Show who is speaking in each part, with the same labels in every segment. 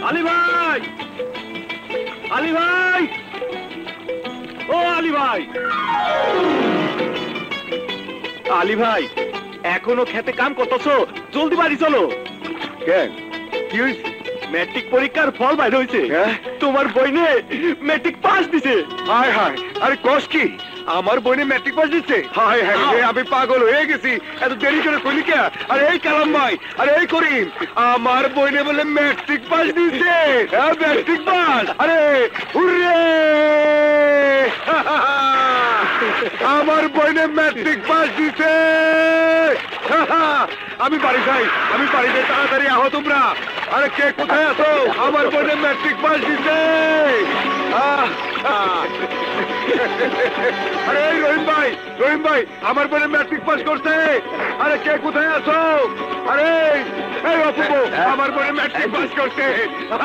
Speaker 1: আলী ভাই, আলী ভাই, ও আলী ভাই, আলী ভাই এখনো খেতে কাম করতেছো? জলদি বাড়ি চলো।
Speaker 2: কেন কি হয়েছে?
Speaker 1: ম্যাট্রিক পরীক্ষার ফল বাইর হয়েছে। তোমার বইনে ম্যাট্রিক পাস দিছে।
Speaker 2: হায় হায়, আরে কস কি? আমার বোনে ম্যাট্রিক পাস দিচ্ছে? হায় হায়, আমি পাগল হয়ে গেছি। এত দেরি করে কইলি কে? আরে এই কালাম ভাই, আরে এই করিম, আমার বোনে বলে ম্যাট্রিক পাস দিচ্ছে। হ্যাঁ ম্যাট্রিক পাস, আরে হুররে! আমার বোনে ম্যাট্রিক পাস দিচ্ছে। আমি বাড়ি যাই, আমি বাড়ি যাই, তাড়াতাড়ি আহো তোমরা। আরে কে কোথায় আছো? আমার বোনে ম্যাট্রিক পাস দিচ্ছে। আরে এই রহিম ভাই, রহিম ভাই, আমার বোনে ম্যাট্রিক পাস করছে। আরে কে কোথায় আছো? আরে এই অপূর্ব, আমার বোনে ম্যাট্রিক পাস করছে।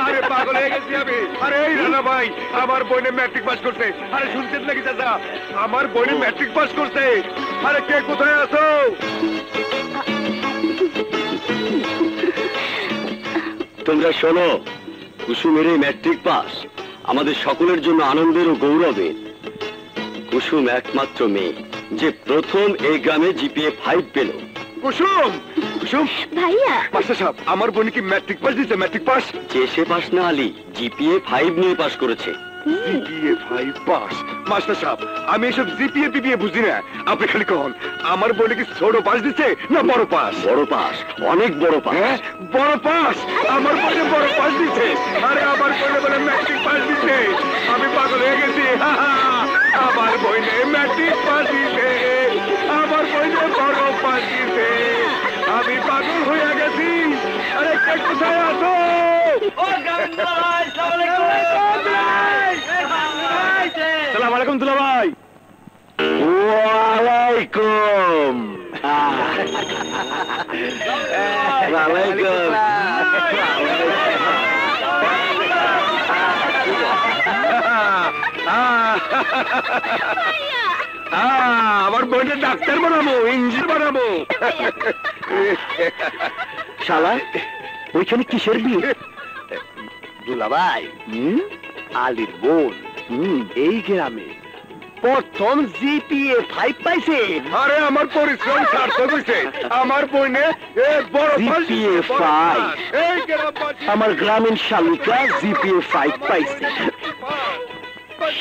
Speaker 2: আরে পাগল হয়ে গেছি আমি। আরে এই রানা ভাই, আমার বোনে ম্যাট্রিক পাস করছে। আরে শুনছেন নাকি চাচা? আমার বোনে ম্যাট্রিক পাস করছে। আরে কে কোথায় আছো?
Speaker 1: তোমরা শোনো, কুসুমের এই ম্যাট্রিক পাস আমাদের সকলের জন্য আনন্দের ও গৌরবের। কুসুম একমাত্র মেয়ে যে প্রথম এই গ্রামে জিপিএ 5 পেল।
Speaker 2: কুসুম, কুসুম
Speaker 3: ভাইয়া,
Speaker 2: মাস্টার সাহেব, আমার বোনে কি ম্যাট্রিক পাস দিচ্ছে? Matric pass?
Speaker 1: যে সে পাস না আলী, জিপিএ 5 নিয়ে পাস করেছে।
Speaker 2: GPA 5 pass? মাস্টার সাহেব, আমি এসব জিপিএ পিপিএ বুঝি না। আপনি খালি কখন আমার বোনে কি ছোট পাস দিচ্ছে না বড় পাস?
Speaker 1: বড় পাস, অনেক বড় পাস।
Speaker 2: হ্যাঁ বড় পাস, আমার বোনে বড় পাস দিচ্ছে। আরে আমার বোনে বলে ম্যাট্রিক পাস দিচ্ছে। আমি পাগল হয়ে গেছি। আমার বোনে ম্যাট্রিক পাস দিচ্ছে, আমার বোনে বড় পাস দিচ্ছে। আমি পাগল হয়ে গেছি। আরে কে কোথায় আছো?
Speaker 1: সালাম আলাইকুম দুলা ভাই। ওয়ালাইকুম। ওয়ালাইকুম।
Speaker 2: আমার বোনকে ডাক্তার বানাবো, ইঞ্জিনিয়ার বানাবো।
Speaker 1: শালা ওইখানে কিসের বিয়ে?
Speaker 4: দুলাভাই, আলীর বোন এই গ্রামে প্রথম জিপিএ 5 পাইছে।
Speaker 2: আরে আমার পরিশ্রম সার্থক হয়েছে। আমার বোনে বড়
Speaker 1: জিপিএ 5, আমার গ্রামীণ শালিকা জিপিএ 5 পাইছে।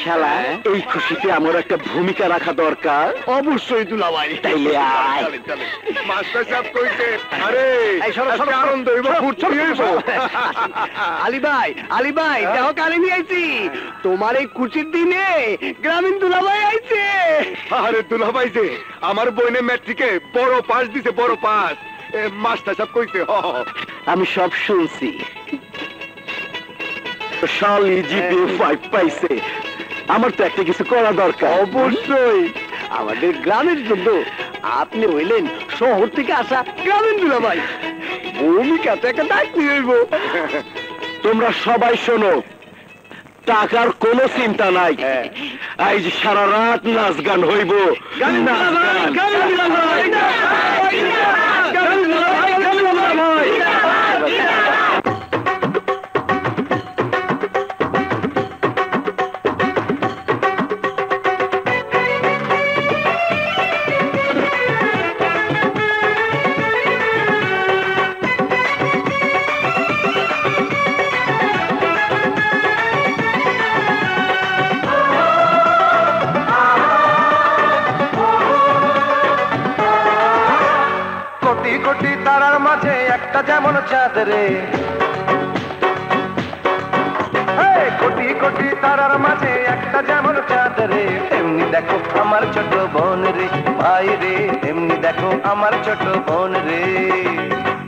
Speaker 1: শালা এই খুশিতে আমার একটা ভূমিকা রাখা দরকার।
Speaker 4: অবশ্যই দুলাভাই,
Speaker 1: তাইলে আয়।
Speaker 2: মাস্টার সাহেব কইছে, আরে আজকে আনন্দ হইব, ফুর্তি হইব।
Speaker 4: আলী ভাই, আলী ভাই, দেখো কালি নিয়ে আইছি। তোমার এই খুশির দিনে গ্রামীণ দুলাভাই আইছে।
Speaker 2: আরে দুলাভাই যে আমার বোনে ম্যাট্রিকে বড় পাস দিছে, বড় পাস। মাস্টার সাহেব কইছে।
Speaker 1: আমি সব শুনছি। শালি জিপিএ 5 পাইছে, আমার তো একটা কিছু করা দরকার।
Speaker 4: অবশ্যই, আমাদের গ্রামের জন্য আপনি হইলেন শহর থেকে আসা গ্রামীণ দুলাভাই। ভূমিকা তো একটা দায়িত্ব হইব।
Speaker 1: তোমরা সবাই শোনো, টাকার কোনো চিন্তা নাই। আজ সারা রাত নাচ গান হইব।
Speaker 5: কোটি তারার মাঝে একটা যেমন চাঁদ রে, কোটি কোটি তারার মাঝে একটা যেমন চাঁদ রে, তেমনি দেখো আমার ছোট বোন রে ভাই রে, তেমনি দেখো আমার ছোট বোন রে।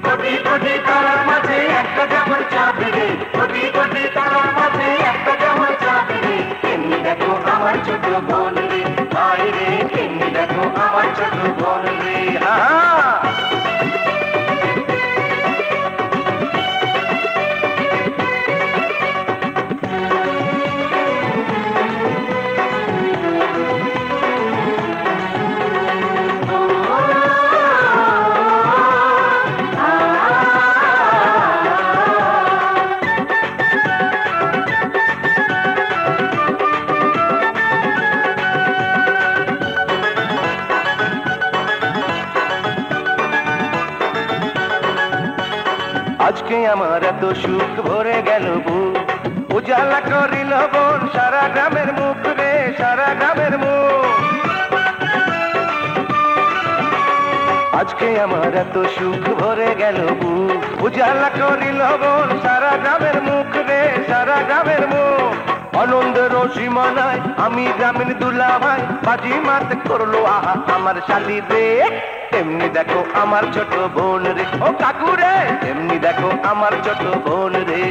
Speaker 5: কোটি কোটি তারার মাঝে একটা যেমন চাঁদ রে, কোটি কোটি তারার মাঝে একটা যেমন চাঁদ রে, তেমনি দেখো আমার ছোট বোন রে ভাই রে, তেমনি দেখো আমার ছোট বোন রে। আজকে আমার এত সুখ ভরে গেল বুক, উজালা করিল বোন সারা গ্রামের মুখ রে, সারা গ্রামের মুখ। আজকে আমার এত সুখ ভরে গেল বুক, উজালা করিল বোন সারা গ্রামের মুখ রে, সারা গ্রামের মুখ। আনন্দের সীমা নাই, আমি গ্রামীণ দুলা ভাই, বাজি মাত করলো আহা আমার শালি রে। তেমনি দেখো আমার ছোট বোন রে, ও কাকু রে, তেমনি দেখো আমার ছোট বোন রে।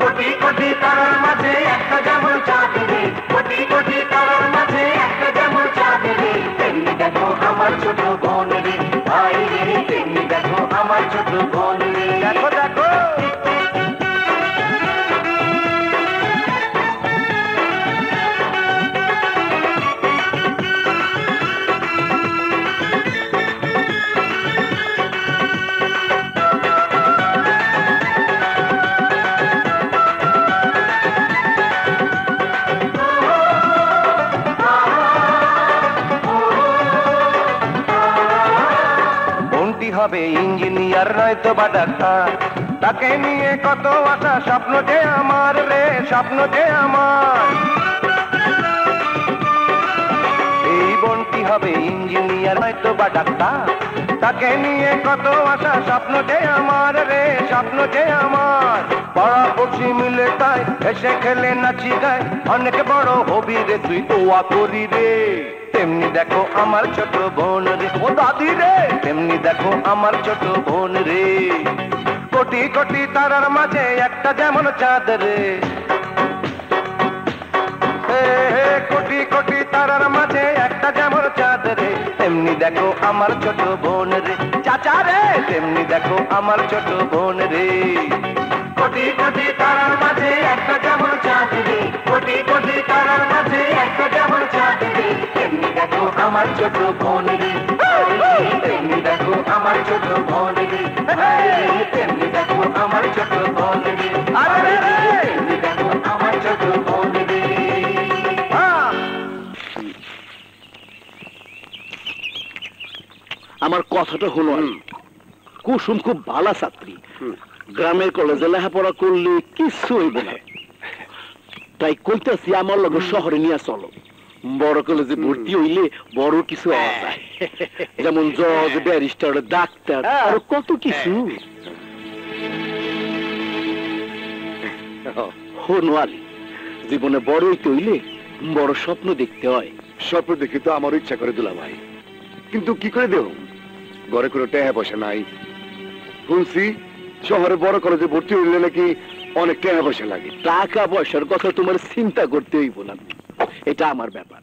Speaker 5: কোটি কোটি তারার মাঝে একটা যেমন চাঁদ রে, কোটি কোটি তারার মাঝে একটা যেমন চাঁদ রে। তেমনি দেখো আমার ছোট বোন রে, ভাই রে, তেমনি দেখো আমার ছোট বোন রে। দেখো দেখো হবে ইঞ্জিনিয়ার নয়তো বা ডাক্তার, তাকে নিয়ে কত আশা স্বপ্ন যে আমার রে, স্বপ্ন যে আমার। এই বোনটি হবে ইঞ্জিনিয়ার নয়তো বা ডাক্তার, তাকে নিয়ে কত আশা স্বপ্ন যে আমার রে, স্বপ্ন যে আমার। পাড়া পড়শি মিলে তাই এসে খেলে নাচি গায়, অনেক বড় হবি রে তুই দোয়া করি রে। তেমনি দেখো আমার ছোট বোন রে, ও দাদি রে, তেমনি দেখো আমার ছোট বোন রে। কোটি কোটি তারার মাঝে একটা যেমন চাঁদ রে, কোটি কোটি তারার মাঝে একটা যেমন চাঁদ রে। তেমনি দেখো আমার ছোট বোন রে, চাচা রে, তেমনি দেখো আমার ছোট বোন রে। কোটি কোটি তারার মাঝে একটা যেমন চাঁদ রে, কোটি কোটি তারার মাঝে একটা যেমন চাঁদ রে। তেমনি দেখো আমার ছোট বোন রে, তেমনি দেখো আমার ছোট বোন রে, তেমনি দেখো আমার ছোট বোন রে, তেমনি দেখো আমার ছোট বোন রে।
Speaker 4: আমার কথাটা হলো, কুসুম খুব ভালো ছাত্রী, গ্রামের কলেজে লেখাপড়া করলে কিছু হইব না, তাই কইতাছি আমার লগে শহরে নিয়ে চলো। বড় কলেজে ভর্তি হইলে বড় কিছু হওয়া যায়, যেমন জজ, ব্যারিস্টার, ডাক্তার, আর কত কিছু। নোয়ালি জীবনে বড় হইতে হইলে বড় স্বপ্ন দেখতে হয়।
Speaker 2: স্বপ্ন দেখি তো আমার ইচ্ছা করে দুলা ভাই, কিন্তু কি করে দেব, ঘরে কোনো টাকা পয়সা নাই। শুনছি শহরে বড় কলেজে ভর্তি হইলে নাকি অনেক টাকা পয়সা লাগে।
Speaker 4: টাকা পয়সার কথা তোমার চিন্তা করতে হইব না, এটা আমার ব্যাপার।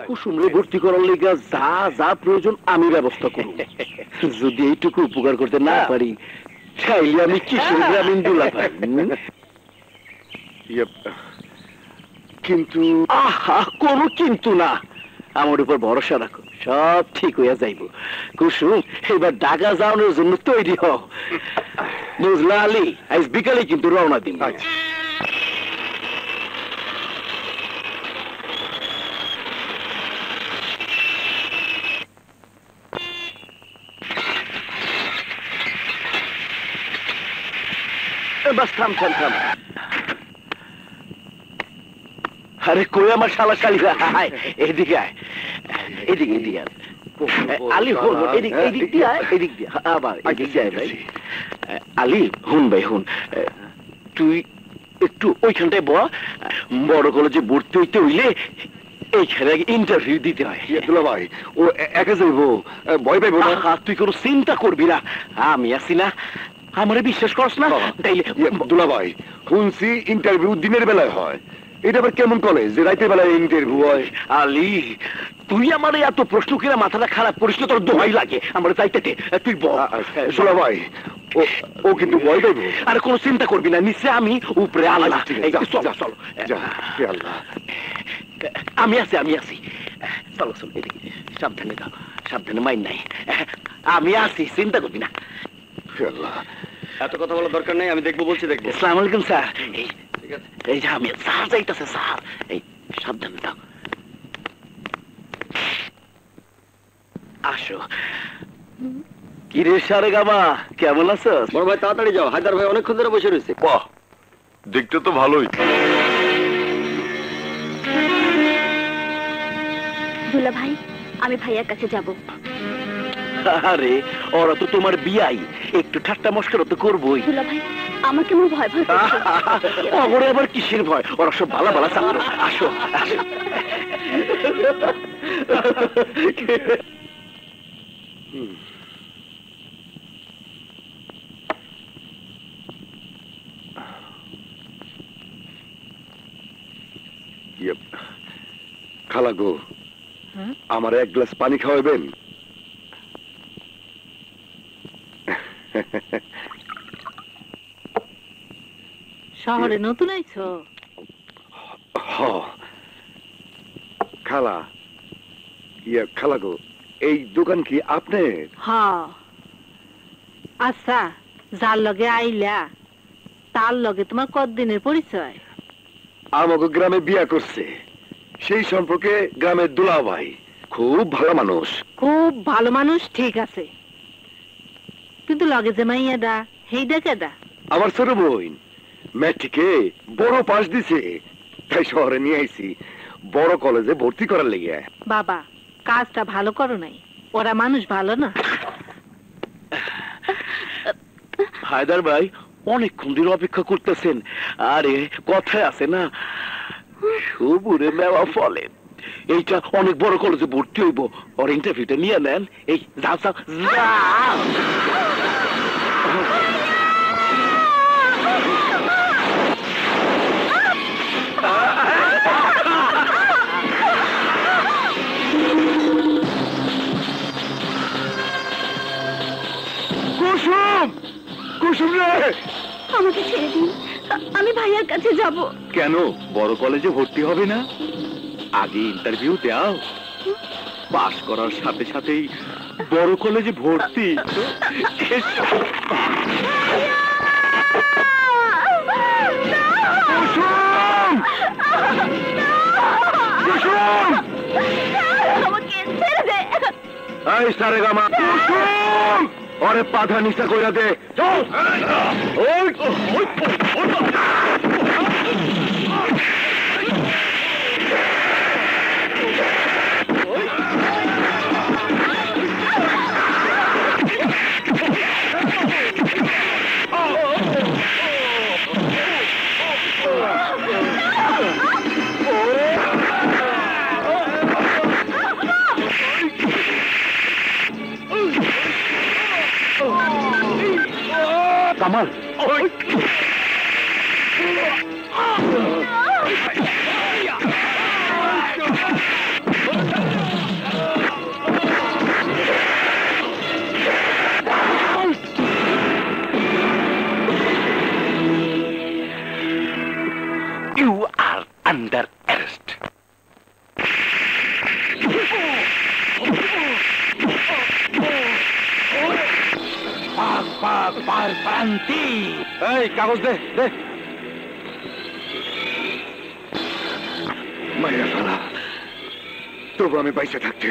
Speaker 4: কুসুমরে ভর্তি করার লেগে যা যা প্রয়োজন আমি ব্যবস্থা করব। যদি এইটুকু উপকার করতে না পারি, চাইলে আমি কিশোর গ্রামীণ দুলা ভাই।
Speaker 2: কিন্তু
Speaker 4: আহা, কোনো কিন্তু না, আমার উপর ভরসা রাখো, সব ঠিক হইয়া যাইব। কুসুম, এবার ঢাকা যাওয়ানোর জন্য তৈরি হও, বুঝলা আলী? আজ বিকালে কিন্তু রওনা দিন। বাস থাম থাম থাম। আরে কই আমার শালা শালিরা, এদিকে আয়, এদিকে এদিকে আয়। আলী হুন, এদিক এদিক দিয়ে আয়, এদিক দিয়ে আবার এদিক দিয়ে আয় ভাই। আলী হুন ভাই হুন, তুই একটু ওইখানটায় বড় কলেজে ভর্তি হইতে হইলে এইখানে ইন্টারভিউ দিতে হয়।
Speaker 2: দুলা ভাই ও একা যাইবো, ভয় পাইবো না?
Speaker 4: তুই কোনো চিন্তা করবি না, আমি আছি না। আমারে বিশ্বাস করস না? তাইলে
Speaker 2: দুলা ভাই শুনছি ইন্টারভিউ দিনের বেলায় হয়, এটা আবার কেমন কলেজ যে রাতের বেলায় ইন্টারভিউ হয়?
Speaker 4: আলী, তুই আমার এত প্রশ্ন কিনা মাথাটা খারাপ করিস না, তোর দোহাই লাগে আমার চাইতে। তুই
Speaker 2: দুলা ভাই ও কিন্তু ভয় পাইবো।
Speaker 4: আর কোনো চিন্তা করবি না, নিচে আমি, উপরে আল্লাহ। চলো চলো,
Speaker 2: আল্লাহ,
Speaker 4: আমি আছি আমি আছি। চলো চলো, এদিকে সাবধানে যাও, সাবধানে, মাইন নাই, আমি আছি, চিন্তা করবি না।
Speaker 1: এত কথা বলার দরকার নেই, আমি দেখবো বলছি, দেখবো।
Speaker 4: আসসালামু আলাইকুম স্যার। এই যে আমি স্যার যাইতেছে, স্যার এই সাবধানে যাও। আসো। কিরে সারেগামা, কেমন আছস?
Speaker 1: বড় ভাই তাড়াতাড়ি যাও, হায়দার ভাই অনেকক্ষণ ধরে বসে রয়েছে।
Speaker 2: বাহ, দেখতে তো ভালোই।
Speaker 3: দুলা ভাই, আমি ভাইয়ার কাছে যাব।
Speaker 4: আরে ওরা তো তোমার বিয়াই, একটু ঠাট্টা মস্করা তো করবোই।
Speaker 3: দুলা ভাই, আমার কেমন ভয় ভয় করছে।
Speaker 4: ওরে আবার কিসের ভয়, ওরা সব ভালো ভালো ছাত্র। আসো আসো।
Speaker 2: খালা গো, আমার এক গ্লাস পানি খাওয়াবেন?
Speaker 6: শহরে নতুন আইছো?
Speaker 2: হ খালা, খালা গো, এই দোকান কি আপনার?
Speaker 6: হ্যাঁ। আচ্ছা, যার লগে আইলা তার লগে তোমার কতদিনের পরিচয়?
Speaker 2: আমাকে গ্রামে বিয়া করছে, সেই সম্পর্কে গ্রামের দুলাভাই, খুব ভালো মানুষ।
Speaker 6: খুব ভালো মানুষ, ঠিক আছে, কিন্তু লগে যে মাইয়াডা হেইডা কেডা?
Speaker 2: আমার ছোট বোন, ম্যাট্রিকে বড় পাস দিছে, তাই শহরে নিয়ে আইছি বড় কলেজে ভর্তি করার লেগে।
Speaker 6: বাবা, কাজটা ভালো করো নাই, ওরা মানুষ ভালো না।
Speaker 4: হায়দার ভাই অনেকক্ষণ ধরে অপেক্ষা করতেছেন। আরে কথায় আছে না, সবুরে মেওয়া ফলে। এইটা অনেক বড় কলেজে ভর্তি হইব, ওর ইন্টারভিউটা নিয়ে নেন। এই যাও যাও যাও।
Speaker 2: কুসুম, কুসুম রে!
Speaker 3: আমাকে ছেড়ে দিন, আমি ভাইয়ার কাছে যাব।
Speaker 2: কেন বড় কলেজে ভর্তি হবে না? আগে ইন্টারভিউ দাও, পাস করার সাথে সাথেই বড় কলেজে ভর্তি। কুসুম! কুসুম!
Speaker 3: আমাকে ছেড়ে দে।
Speaker 2: এই সারেগামা, কুসুম! ওরে পাধা নিচা কইরা দে। চল! ওই!
Speaker 4: Kamal,
Speaker 5: You are under arrest.
Speaker 2: এই কাগজ দে, দে। মাইরা ফেলা, তবু আমি পয়সা থাকতে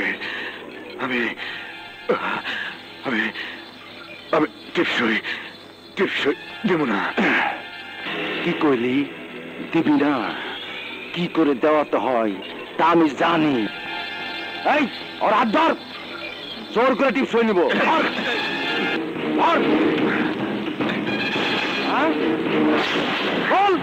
Speaker 2: আমি আমি আমি টিপসই টিপসই দেব না।
Speaker 4: কি কইলি? দিবি না? কি করে দেওয়াতে হয় তা আমি জানি। এই ওর হাত ধর, জোর করে টিপস হয়ে নিব। ধর, ধর। হ্যাঁ? বল।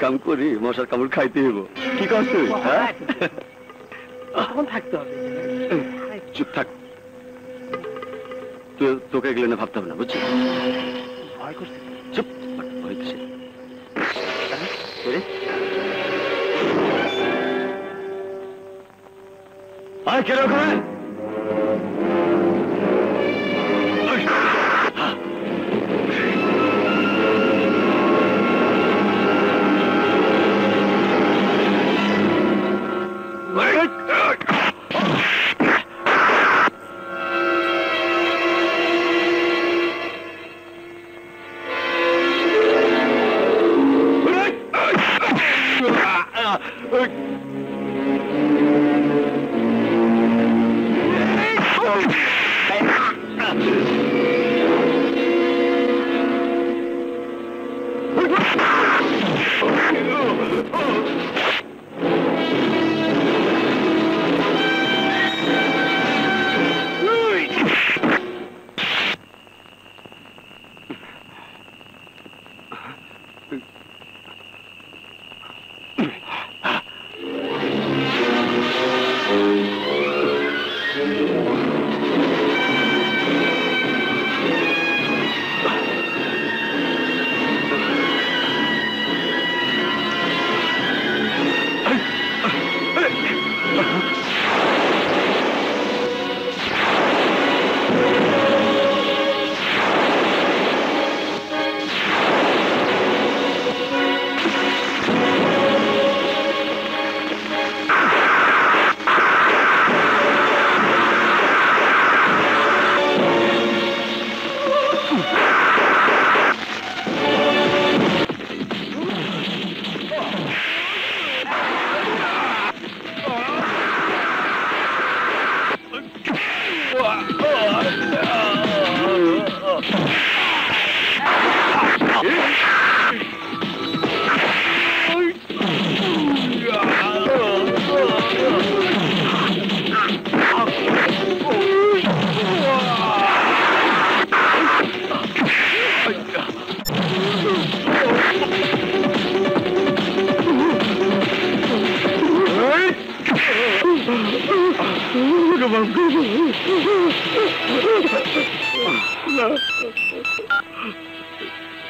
Speaker 1: কাম করি মশার কামড় খাইতে হইব কি কস তুই হ্যাঁ?
Speaker 6: তখন থাকতে হবে
Speaker 1: চুপ থাক তোকে এগুলো না ভাবতে হবে না বুঝছিস
Speaker 6: ভয় করছে
Speaker 1: চুপ ভয় কিসে? রে? আয় কেন ওখানে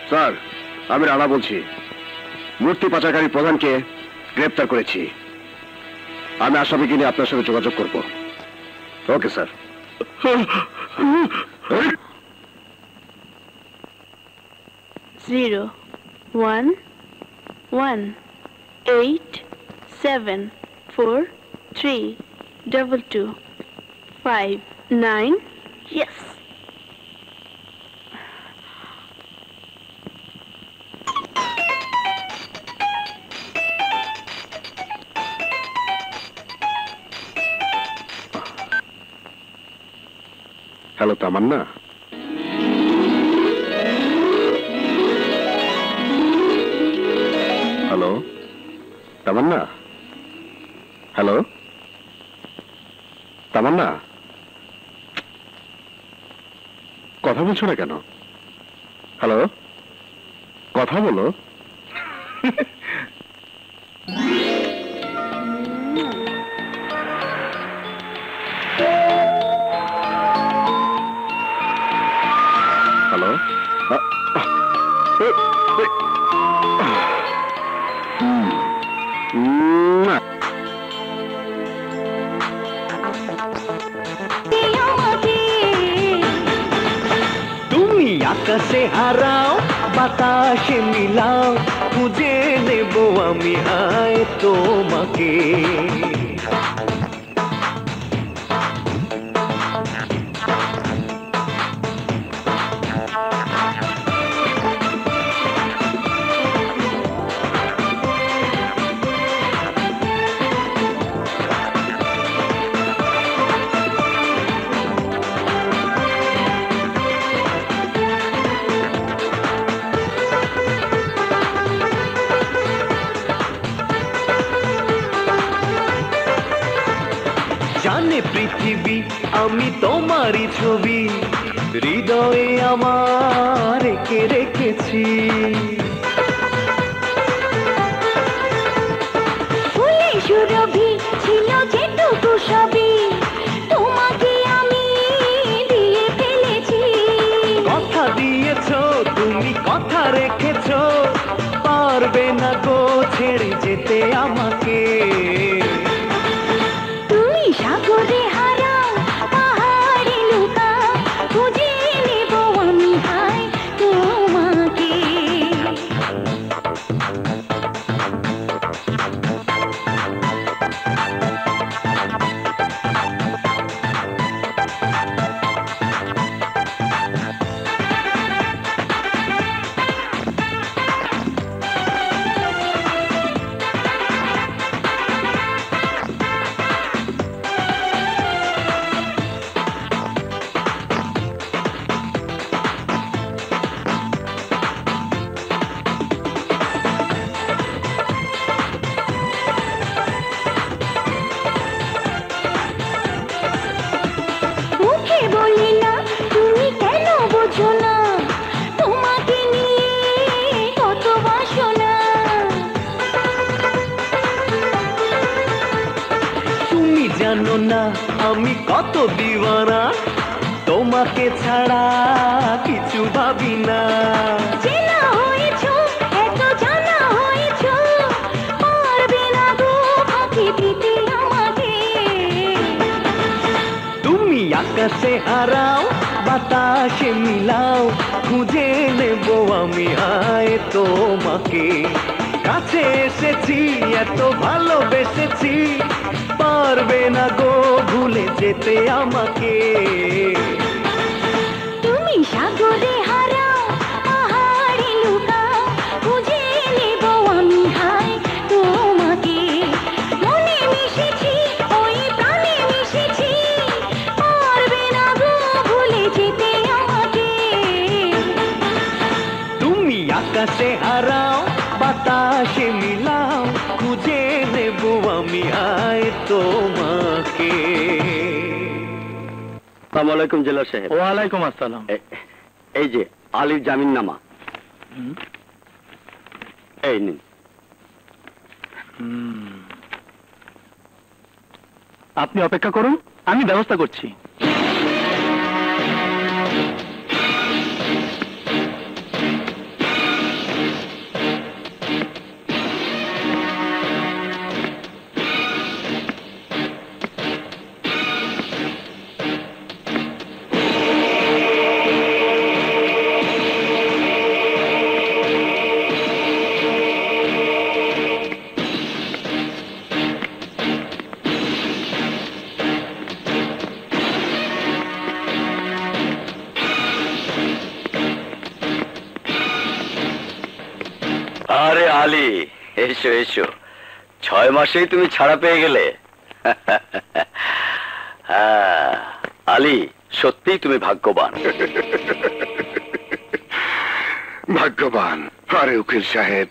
Speaker 2: স্যার আমি রানা বলছি মূর্তি পাচারকারী প্রধানকে গ্রেপ্তার করেছি আমি আসামিকে নিয়ে আপনার সাথে যোগাযোগ করব ওকে স্যার
Speaker 3: 0 1 1 8 7 4 3 2 2 5 9 yes
Speaker 2: হ্যালো তামান্না হ্যালো তামান্না হ্যালো তামান্না কথা বলছো না কেন হ্যালো কথা বলো হ্যালো
Speaker 5: তুমি আকাশে হারাও বাতাসে মিলাও খুঁজে নেব আমি আয় তোমাকে জানে পৃথিবী আমি তোমারই ছবি হৃদয়ে আমার এঁকে রেখেছি
Speaker 3: সুরভি ছিল যেটুকু সবই তোমাকে আমি দিয়ে ফেলেছি।
Speaker 5: কথা দিয়েছো তুমি, কথা রেখেছো, পারবে না গো ছেড়ে যেতে আমাকে।
Speaker 3: তুমি সাগরে হারাও, পাহাড়ে লুকাও, খুঁজে নেব আমি হায় তোমাকে। মুখে বলি না, তুমি কেন বোঝো না, তোমাকে নিয়ে কত বাসনা।
Speaker 5: তুমি জানো না আমি কত দিওয়ানা, তোমাকে ছাড়া কিছু ভাবি না।
Speaker 3: চেনা হয়েছো, এত জানা হয়েছো, পারবে না গো ফাঁকি দিতে আমাকে।
Speaker 5: তুমি আকাশে হারাও, বাতাসে মিলাও, খুঁজে নেব আমি আয় তোমাকে। কাছে এসেছি, এত ভালোবেসেছি, পারবে না গো ভুলে যেতে আমাকে।
Speaker 3: তুমি সাগরে হারাও, পাহাড়ে লুকাও, খুঁজে নেব আমি হায় তোমাকে। মনে মিশেছি, ওই প্রাণে মিশেছি, পারবে না গো ভুলে যেতে আমাকে।
Speaker 5: তুমি আকাশে হারাও, বাতাসে মিলাও, খুঁজে নেব আমি আয় তোমাকে।
Speaker 1: আসসালামু আলাইকুম জেলা সাহেব।
Speaker 4: ওয়ালাইকুম আসসালাম।
Speaker 1: এই যে আলীর জামিন নামা, এই নিন।
Speaker 4: আপনি অপেক্ষা করুন, আমি ব্যবস্থা করছি।
Speaker 1: আরে আলী, এসো এসো, 6 মাসেই তুমি ছাড়া পেয়ে গেলে। হ্যাঁ আলী, সত্যিই তুমি ভাগ্যবান।
Speaker 2: ভাগ্যবান? আরে উকিল সাহেব,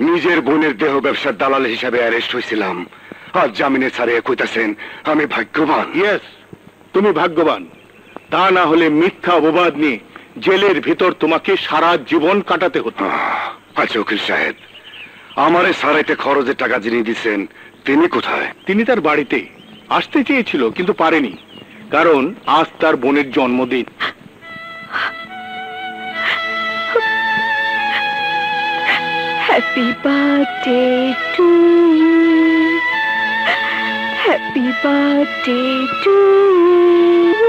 Speaker 2: নিজের বোনের দেহ ব্যবসার দালাল হিসাবে অ্যারেস্ট হয়েছিলাম, আর জামিনে ছাড়িয়ে কইতাছেন আমি ভাগ্যবান।
Speaker 7: ইয়েস, তুমি ভাগ্যবান। তা না হলে মিথ্যা অপবাদ নিয়ে জেলের ভিতর তোমাকে সারা জীবন কাটাতে হতো।
Speaker 2: আচ্ছা উকিল সাহেব, আমারে সারাইতে খরচের টাকা যিনি দিচ্ছেন তিনি কোথায়?
Speaker 7: তিনি তার বাড়িতে আসতে চেয়েছিল কিন্তু পারেনি, কারণ আজ তার বোনের জন্মদিন।
Speaker 3: Happy birthday to you, happy birthday to you,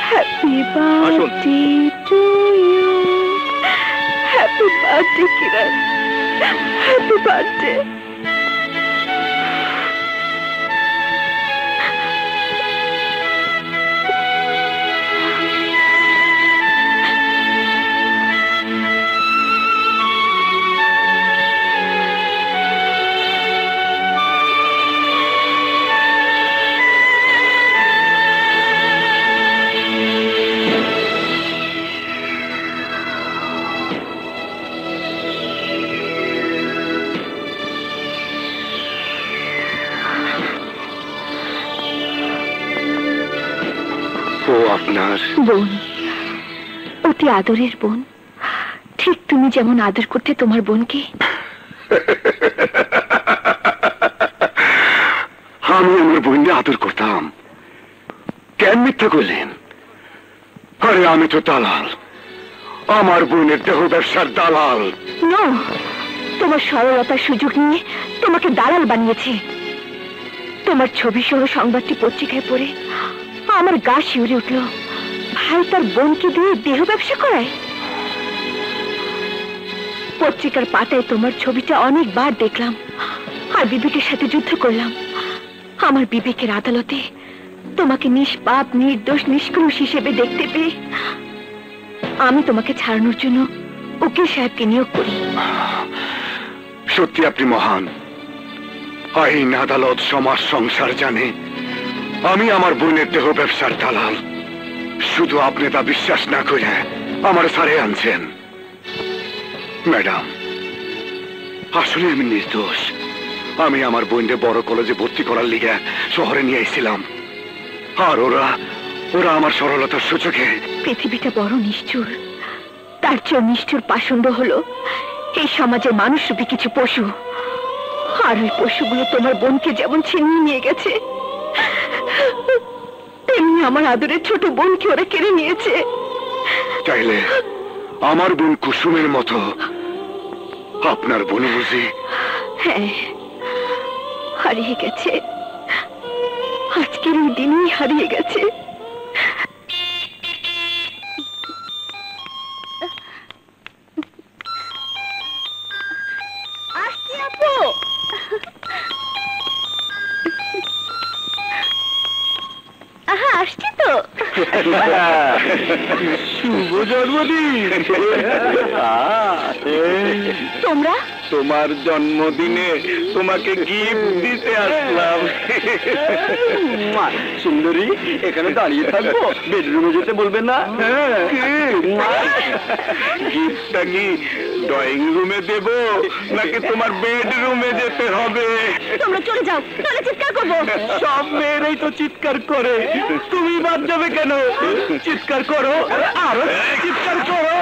Speaker 3: happy birthday to you, happy birthday Kiran, happy birthday.
Speaker 2: ও আপনার
Speaker 3: বোন, অতি আদরের বোন, ঠিক তুমি যেমন আদর করতে তোমার বোনকে।
Speaker 2: আমার বোনকে আদর করতাম। কেন মিথ্যা করলেন? আরে আমি তো দালাল, আমার বোনের দেহ ব্যবসার দালাল।
Speaker 3: নো, তোমার সরলতার সুযোগ নিয়ে তোমাকে দালাল বানিয়েছে। তোমার ছবি সহ সংবাদটি পত্রিকায় পড়ে আমার গা শিউরে উঠল। ভাই তার বোনকে দিয়ে দেহ ব্যবসা করায়। পত্রিকার পাতায় তোমার ছবিটা অনেকবার দেখলাম, আর বিবেকের সাথে যুদ্ধ করলাম। আমার বিবেকের আদালতে তোমাকে নিষ্পাপ, নির্দোষ, নিষ্ক্রোশ হিসেবে দেখতে পেয়ে আমি তোমাকে ছাড়ানোর জন্য উকিল সাহেবকে নিয়োগ করি।
Speaker 2: সত্যি আপনি মহান। আইন, আদালত, সমাজ, সংসার জানে আমি আমার বোনের দেহ ব্যবসার দালাল। শুধু আপনি তা বিশ্বাস না করে আমার সারে আনছেন। ম্যাডাম, আসলে আমি নির্দোষ। আমি আমার বোনকে বড় কলেজে ভর্তি করার লিগে শহরে নিয়ে এসেছিলাম, আর ওরা আমার সরলতার সুযোগে।
Speaker 3: পৃথিবীটা বড় নিষ্ঠুর, তার চেয়ে নিষ্ঠুর পাষণ্ড হলো এই সমাজের মানুষরূপী কিছু পশু। আর ওই পশুগুলো তোমার বোনকে যেমন ছিনিয়ে নিয়ে গেছে, তেমনি আমার আদরের ছোট বোনকে ওরা কেড়ে নিয়েছে।
Speaker 2: চাইলে আমার বোন কুসুমের মতো আপনার বোন বুঝি?
Speaker 3: হ্যাঁ, হারিয়ে গেছে। আজকের এই দিনই হারিয়ে গেছে। আসছি আপু। আহা, আসছি তো।
Speaker 7: শুভ জন্মদিন।
Speaker 3: তোমরা
Speaker 7: তোমার জন্মদিনে তোমাকে গিফট দিতে আসলাম।
Speaker 1: সুন্দরী, এখানে দাঁড়িয়ে থাকবো? বেডরুমে যেতে বলবেন না?
Speaker 7: গিফটটা কি ড্রয়িং রুমে দেব নাকি তোমার বেডরুমে যেতে হবে?
Speaker 3: তোমরা চলে যাও, তাহলে চিৎকার করবো।
Speaker 7: সব মেয়েরাই তো চিৎকার করে, তুমি বাদ যাবে কেন? চিৎকার করো, আরো চিৎকার করো।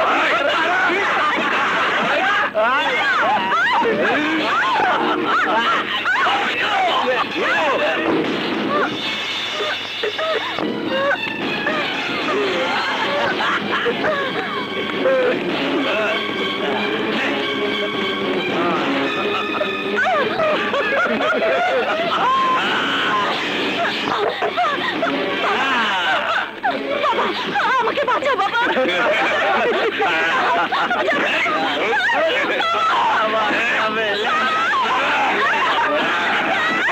Speaker 3: আমাকে বাঁচাও বাবা।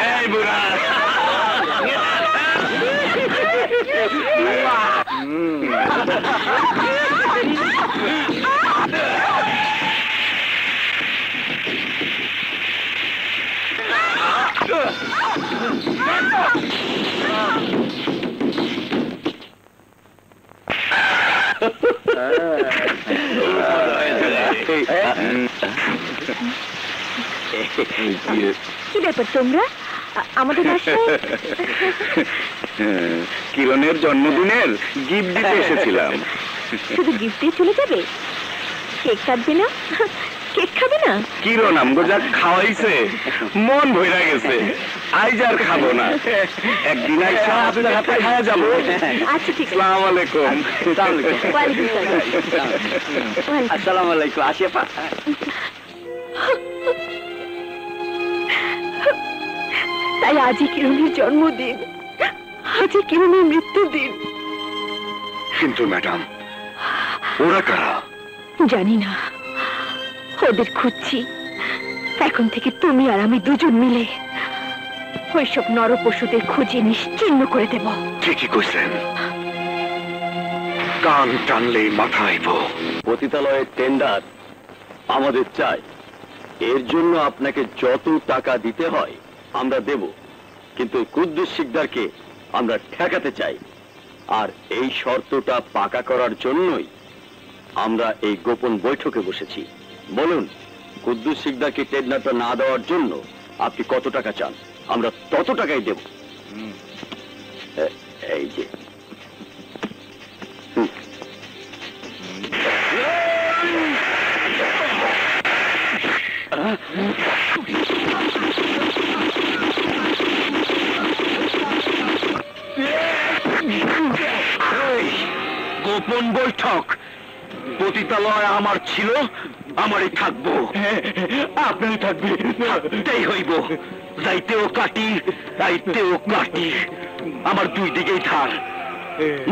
Speaker 7: এই বুড়া,
Speaker 3: কি ব্যাপার তোমরা আমাদের বাসায়?
Speaker 7: কিরণের জন্মদিনের গিফট দিতে এসেছিলাম।
Speaker 3: শুধু গিফট দিয়ে চলে যাবে? কেক কাটবে না? কেক খাবে না?
Speaker 7: কিরণ আমগো যা খাওয়াইছে মন ভইরা গেছে, আইজ আর খাবো না। একদিন আইসা আপনার হাতে খাওয়া যাবো।
Speaker 3: আচ্ছা ঠিক আছে।
Speaker 7: আসসালামু আলাইকুম।
Speaker 3: ওয়ালাইকুম আসসালাম।
Speaker 1: আসসালামু আলাইকুম। আসিফা,
Speaker 3: তাই আজই কিরণের জন্মদিন, আজই কিরণের মৃত্যুদিন।
Speaker 2: কিন্তু ম্যাডাম, ওরা কারা?
Speaker 3: জানি না, ওদের খুঁজছি। এখন থেকে তুমি আর আমি দুজন মিলে ওইসব নরপশুদের খুঁজে নিশ্চিহ্ন করে দেব।
Speaker 2: ঠিকই কইছেন, কান টানলেই মাথায় বো।
Speaker 1: পতিতালয়ের টেন্ডার আমাদের চাই। এর জন্য আপনাকে যত টাকা দিতে হয় আমরা দেব, কিন্তু কুদ্দুস শিকদারকে আমরা ঠেকাতে চাই। আর এই শর্তটা পাকা করার জন্যই আমরা এই গোপন বৈঠকে বসেছি। বলুন, কুদ্দুস শিকদারকে টেন্ডারটা না দেওয়ার জন্য আপনি কত টাকা চান? আমরা তত টাকাই দেব। এই যে
Speaker 4: বৈঠক। পতিতালয় আমার ছিল, আমারই থাকবো। আপনারই থাকবে, থাকতেই হইব। যাইতেও কাটি, যাইতেও কাটি। আমার দুই দিকেই ধার।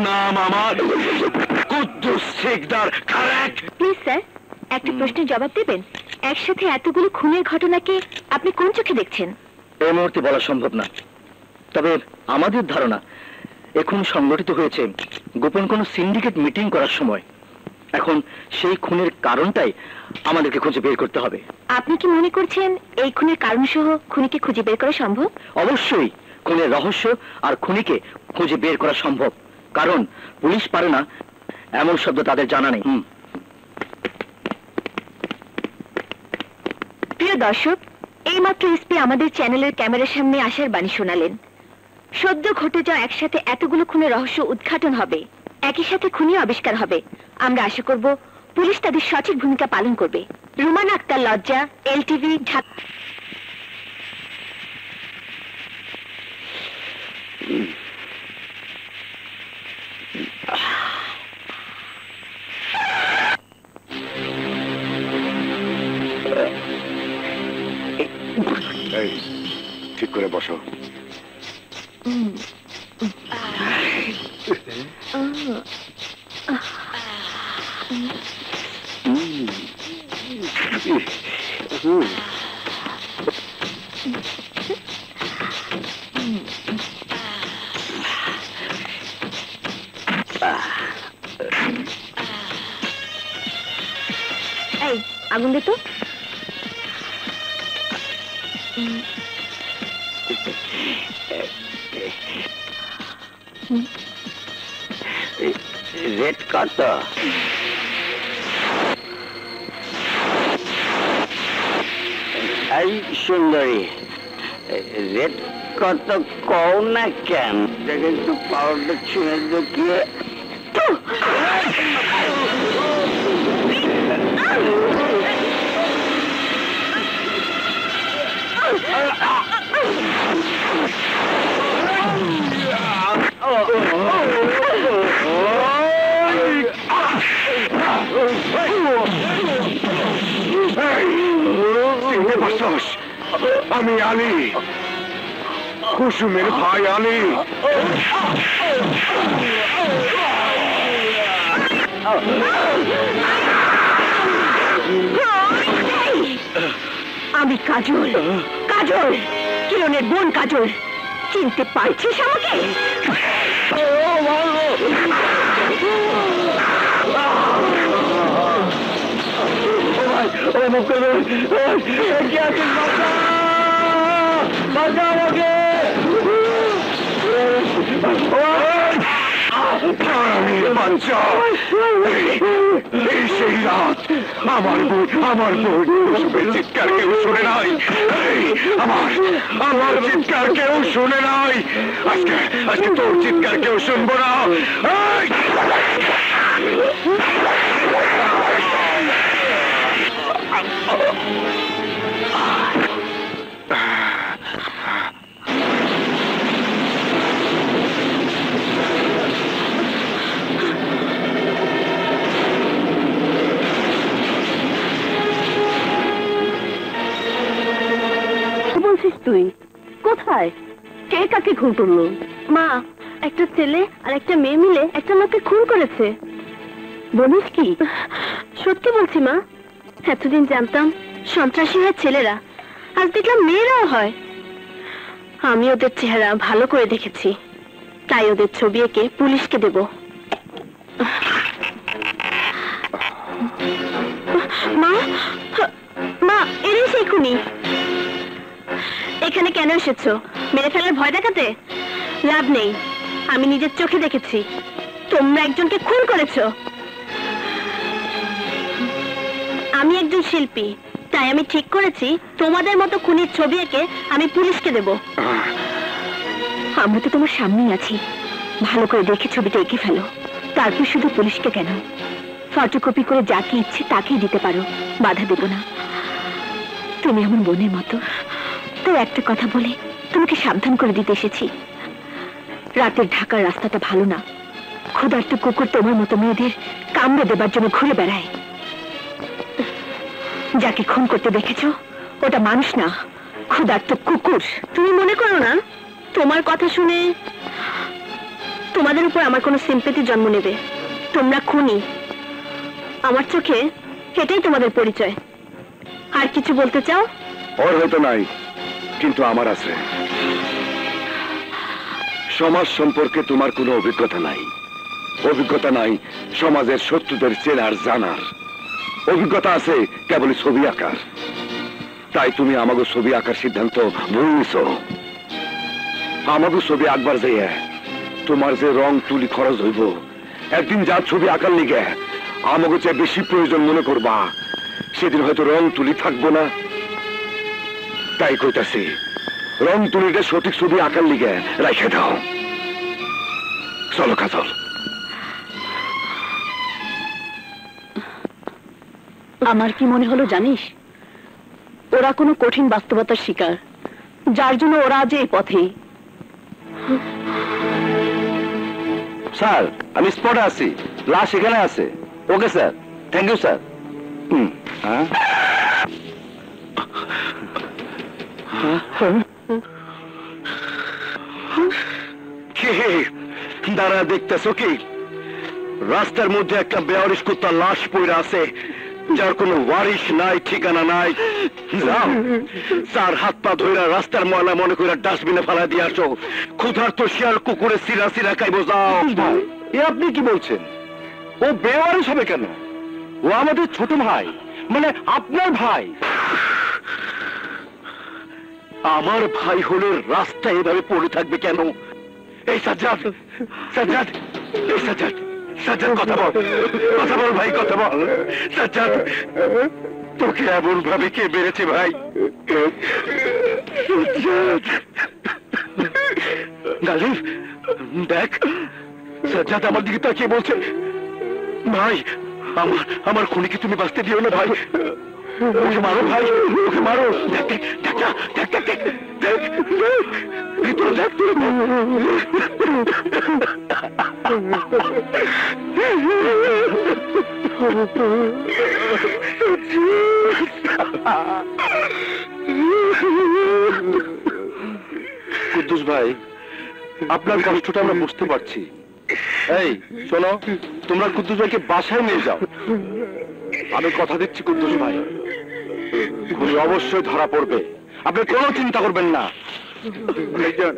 Speaker 4: নাম আমার কুদ্দুস শিকদার খালেক।
Speaker 3: প্লিজ স্যার, একটা প্রশ্নের জবাব দেবেন। একসাথে এতগুলো খুনের ঘটনাকে আপনি কোন চোখে দেখছেন?
Speaker 4: এই মুহূর্তে বলা সম্ভব না, তবে আমাদের ধারণা এখন সংগঠিত হয়েছে গোপন কোন সিন্ডিকেট মিটিং করার সময়। এখন সেই খুনের কারণটাই আমাদেরকে খুঁজে বের করতে হবে।
Speaker 3: আপনি কি মনে করছেন এই খুনের কারণ সহ খুনিকে খুঁজে বের করা সম্ভব?
Speaker 4: অবশ্যই খুনের রহস্য আর খুনিকে খুঁজে বের করা সম্ভব, কারণ পুলিশ পারে না এমন শব্দ তাদের জানা নেই।
Speaker 3: প্রিয় দর্শক, এইমাত্র এসপি আমাদের চ্যানেলের ক্যামেরার সামনে আসার বাণী শোনালেন। সদ্য ঘটে যাওয়া একসাথে এতগুলো খুনের রহস্য উদ্ঘাটন হবে, একই সাথে খুনিও আবিষ্কার হবে। আমরা আশা করব পুলিশ তাদের সঠিক ভূমিকা পালন করবে। রুমানা আক্তার, লজ্জা, এলটিভি, ঢাকা।
Speaker 2: এই, ঠিক করে বসো।
Speaker 3: এই আগুন দে তো।
Speaker 1: রেট কত? এই সুন্দরী, রেট কত কও না কেন? দেখে একটু পাউডার ছুঁয়ে দেখিয়ে।
Speaker 2: আমি আলী, কুসুমের ভাই আলী।
Speaker 3: আমি কাজল, কাজল, কিরণের বোন কাজল। চিনতে পারছিস আমাকে?
Speaker 2: সেই রাত আমার বোন কুসুমের চিৎকার কেউ শুনে নাই। আমার চিৎকার কেউ শুনে নাই। আজকে তোর চিৎকার কেউ শুনবো না।
Speaker 3: তুই কোথায়? কে কাকে খুন করলো? মা, একটা ছেলে আর একটা মেয়ে মিলে একটা লোককে খুন করেছে। বলিস কি? সত্যি বলছি মা। এতদিন জানতাম সন্ত্রাসী হয় ছেলেরা, আজ দেখলাম মেয়েরাও হয়। আমি ওদের চেহারা ভালো করে দেখেছি, তাই ওদের ছবি এঁকে পুলিশকে দেব। মা, মা, এরই সেই খুনি। এখানে কেন এসেছো? মেরে ফেলার ভয় দেখাতে? লাভ নেই, আমি নিজের চোখে দেখেছি তোমরা একজনকে খুন করেছো। আমি একজন শিল্পী, তাই আমি ঠিক করেছি তোমাদের মতো খুনির ছবি এঁকে আমি পুলিশকে দেব। আমরা তো তোমার সামনেই আছি, ভালো করে দেখে ছবিটা এঁকে ফেলো। তারপর শুধু পুলিশকে কেন, ফটোকপি করে যাকে ইচ্ছে তাকেই দিতে পারো, বাধা দেব না। তুমি আমার বোনের মতো, তাই একটা কথা বলে তোমাকে সাবধান করে দিতে এসেছি। রাতের ঢাকার রাস্তাটা ভালো না, ক্ষুধার্ত কুকুর তোমার মতো মেয়েদের কামড়ে দেবার জন্য ঘুরে বেড়ায়। যাকে খুন করতে দেখেছো ওটা মানুষ না, ক্ষুধার্ত কুকুর। তুমি মনে করো না তোমার কথা শুনে তোমাদের উপর আমার কোনো সিম্পেথি জন্ম নেবে? তোমরা খুনি, আমার চোখে এটাই তোমাদের পরিচয়। আর কিছু বলতে চাও?
Speaker 2: ওর হয়তো নাই, কিন্তু আমার আছে। সমাজ সম্পর্কে তোমার কোনো অভিজ্ঞতা নাই, অভিজ্ঞতা নাই সমাজের শত্রুদের চেনার জানার। অভিজ্ঞতা আছে কেবল ছবি আঁকার। তাই তুমি আমাকে ছবি আঁকার সিদ্ধান্ত ভুল নিছো। আমাকে ছবি আঁকবার যাইয়া তোমার যে রং তুলি খরচ হইব, একদিন যা ছবি আঁকার লিগে আমাকে চেয়ে বেশি প্রয়োজন মনে করবা, সেদিন হয়তো রং তুলি থাকবো না। তাই কইতাছি, রং তুলিটা সঠিক ছবি আঁকার লিগে রাইখে দাও। চলো কাজল।
Speaker 3: আমার কি মনে হলো জানিস, ওরা কোনো কঠিন বাস্তবতার শিকার, যার জন্য ওরা আজ এই পথে।
Speaker 4: স্যার আমি স্পটে আছি, লাশ এখানে আছে। Okay sir, thank you sir.
Speaker 1: দাঁড়া, দেখতেছো কি? রাস্তার মধ্যে একটা বেয়ারিশ কুত্তার লাশ পড়ে আছে, যার কোনো ওয়ারিশ নাই, ঠিকানা নাই। যাও, তার হাত পা ধরে রাস্তার ময়লা মনে করে ডাস্টবিনে ফেলা দিয়ে আসো। ক্ষুধার্ত শিয়াল কুকুরে সিরা সিরা খাইবো। যাও।
Speaker 4: এ আপনি কি বলছেন? ও বেওয়ারিশ হবে কেন? ও আমাদের ছোট ভাই, মানে আপনার ভাই।
Speaker 1: আমার ভাই হলে রাস্তায় এভাবে পড়ে থাকবে কেন? এই সাজ্জাদ, সাজ্জাদ, এই সাজ্জাদ, সাজ্জাদ কথা বল, কথা বল ভাই, কথা বল। সাজ্জাদ, তোকে এমন ভাবে কে মেরেছে ভাই? গালিব, দেখ, সাজ্জাদ আমার দিকে তাকিয়ে বলছে, ভাই আমার খুনিকে তুমি বাঁচতে দিও না ভাই। ওকে মারো ভাই, ওকে মারো। দেখ দেখ দেখ দেখ দেখ দেখ দেখ ভিতরে দেখ।
Speaker 4: কুদ্দুস ভাই, আপনার কষ্টটা আমরা বুঝতে পারছি। এই শোনো, তোমরা কুদ্দুস ভাইকে বাসায় নিয়ে যাও। আমি কথা দিচ্ছি কুদ্দুস ভাই, খুনি অবশ্যই ধরা পড়বে, আপনি কোনো চিন্তা করবেন না।
Speaker 2: ভাইজান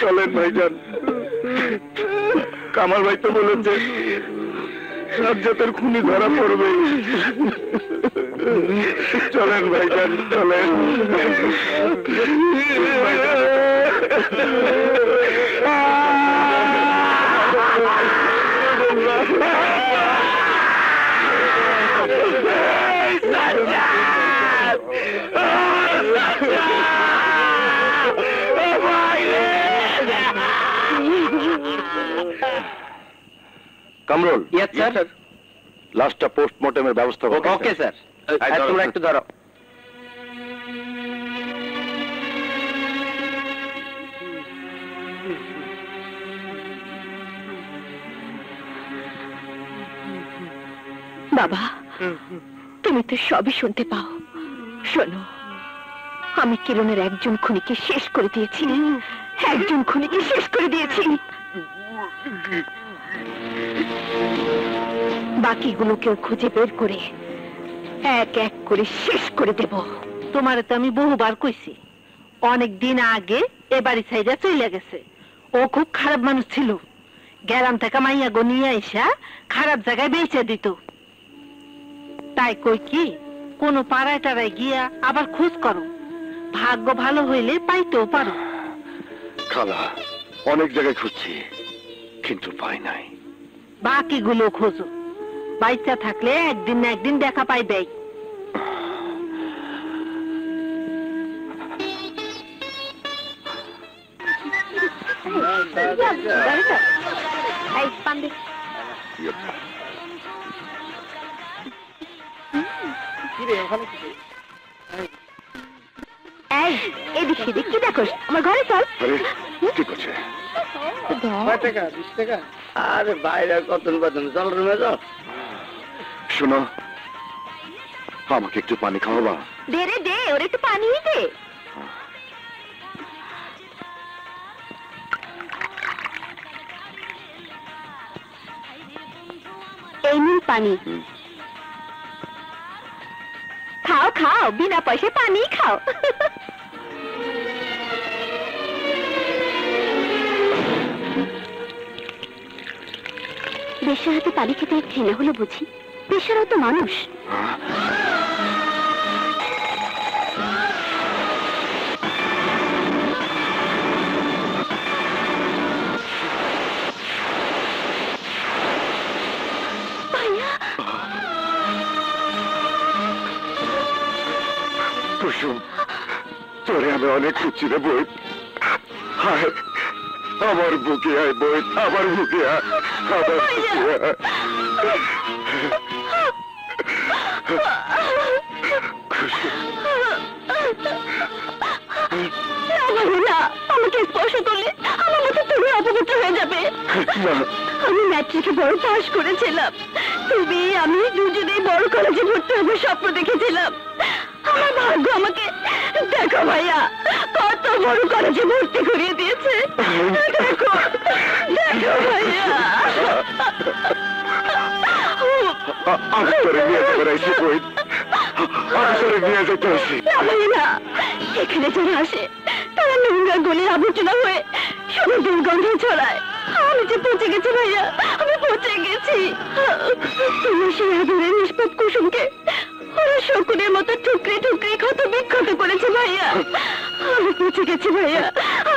Speaker 2: চলেন, ভাইজান। কামাল ভাই তো বলেছে সাজ্জাদের খুনি ধরা পড়বে। চলেন ভাইজান, চলেন।
Speaker 4: Kamrul,
Speaker 5: yes sir.
Speaker 4: লাস্টটা পোস্টমর্টমের ব্যবস্থা করো।
Speaker 5: Okay sir. তোমরা একটু ধরো।
Speaker 3: বাবা, তুমি তো সবই শুনতে পাও। শোনো, আমি কিরণের একজন খুনিকে শেষ করে দিয়েছি, একজন খুনিকে শেষ করে দিয়েছি। বাকিগুলোকেও খুঁজে বের করে এক এক করে শেষ করে দেব।
Speaker 6: তোমারে তো আমি বহুবার কইছি, অনেক দিন আগে এ বাড়ি ছাইরা চলে গেছে। ও খুব খারাপ মানুষ ছিল, গ্রাম থেকে মাইয়া গো নিয়ে আইসা খারাপ জায়গায় বেচে দিত। তাই কই কি, কোন পাড়ায় টাড়ায় গিয়া আবার খোঁজ করো, ভাগ্য ভালো হইলে পাইতেও পারো।
Speaker 2: খালা, অনেক জায়গায় খুঁজছি কিন্তু পাই নাই।
Speaker 6: বাকিগুলো খোঁজো, বাচ্চা থাকলে একদিন না একদিন দেখা পাইবেই।
Speaker 3: এই, এদিক সেদিক কি দেখোস? আমার ঘরে চল।
Speaker 2: আরে ঠিক আছে, টাকা 20 টাকা
Speaker 4: আরে বাইরে কতন কতন চল রুমে যাও।
Speaker 2: শোনো আমাকে একটু পানি খাওয়াবা
Speaker 3: দে রে দে, ওর একটু পানি দে। এই নিন পানি। খাও খাও, বিনা পয়সায় পানি খাও। বেশ্যার হাতে পানি খেতে ঘৃণা হলো বুঝি? বেশ্যারাও তো মানুষ।
Speaker 2: কুসুম তোরে আমি অনেক খুঁজছি রে বই। হায় আমার বুকে আয় বই, আমার বুকে আয়, আমার বুকে আয়।
Speaker 3: আমাকে স্পর্শ করলে আমার মতো তুমি অপবিত্র হয়ে যাবে। আমি ম্যাট্রিকে বড় পাশ করেছিলাম, তুমি আমি দুজনেই বড় কলেজে ভর্তি হবে স্বপ্ন দেখেছিলাম। আমার ভাগ্য আমাকে দেখো ভাইয়া কত বড় কলেজে ভর্তি করিয়ে দিয়েছে। দেখো দেখো ভাইয়া।
Speaker 2: আমি তোরে নিয়ে যাবে রাইছি বই, আমি তোরে নিয়ে যেতে আসি।
Speaker 3: না, এখানে যারা আসে তারা নোংরা গলির আবর্জনা হয়ে শুধু দুর্গন্ধ ছড়ায়। আমি যে পচে গেছি ভাইয়া, আমি পচে গেছি। তুমি সেই আদরের নিষ্পাপ কুসুমকে ওরা শকুনের মতো ঠুকরে ঠুকরে ক্ষত বিক্ষত করেছে ভাইয়া। আমি পচে গেছি ভাইয়া,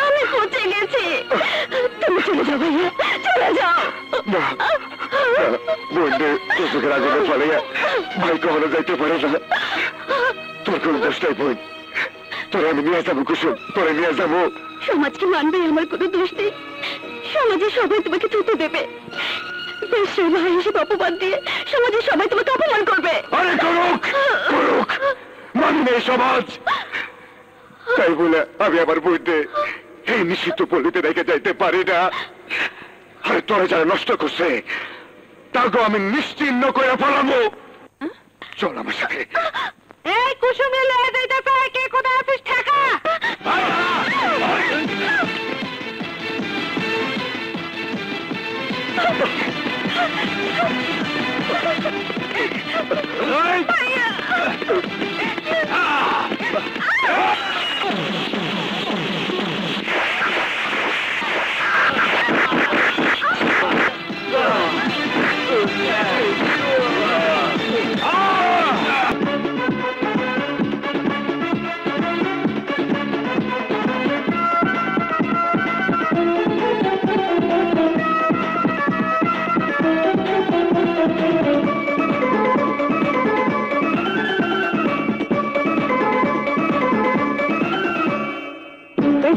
Speaker 3: আমি পচে গেছি। তুমি চলে যাও ভাইয়া, চলে যাও।
Speaker 2: বন্ধু তোর চোখের আগুনে ফলে ভাই কখনো যাইতে পারে না। তোর কোন দোষ নাই বোন, তোরে আমি নিয়ে যাবো কুসুম, তোরে নিয়ে যাবো।
Speaker 3: সমাজ কি মানবে আমার কোনো দোষ নেই? সমাজে সবাই তোমাকে থুতু দেবে, দেশের ভাই হিসেবে অপবাদ দিয়ে সমাজে সবাই তোমাকে অপমান করবে।
Speaker 2: আরে করুক করুক, মানবে সমাজ। তাই বলে আমি আমার বইতে এই নিষিদ্ধ পল্লীতে রেখে যাইতে পারি না। আরে তোরে যারা নষ্ট করছে তাকে আমি নিশ্চিহ্ন করে ফেলাবো। চল আমার সাথে।
Speaker 6: এই কুসুমে লয়ে যাইতেছে, কে কোথায় আছিস ঠেকা?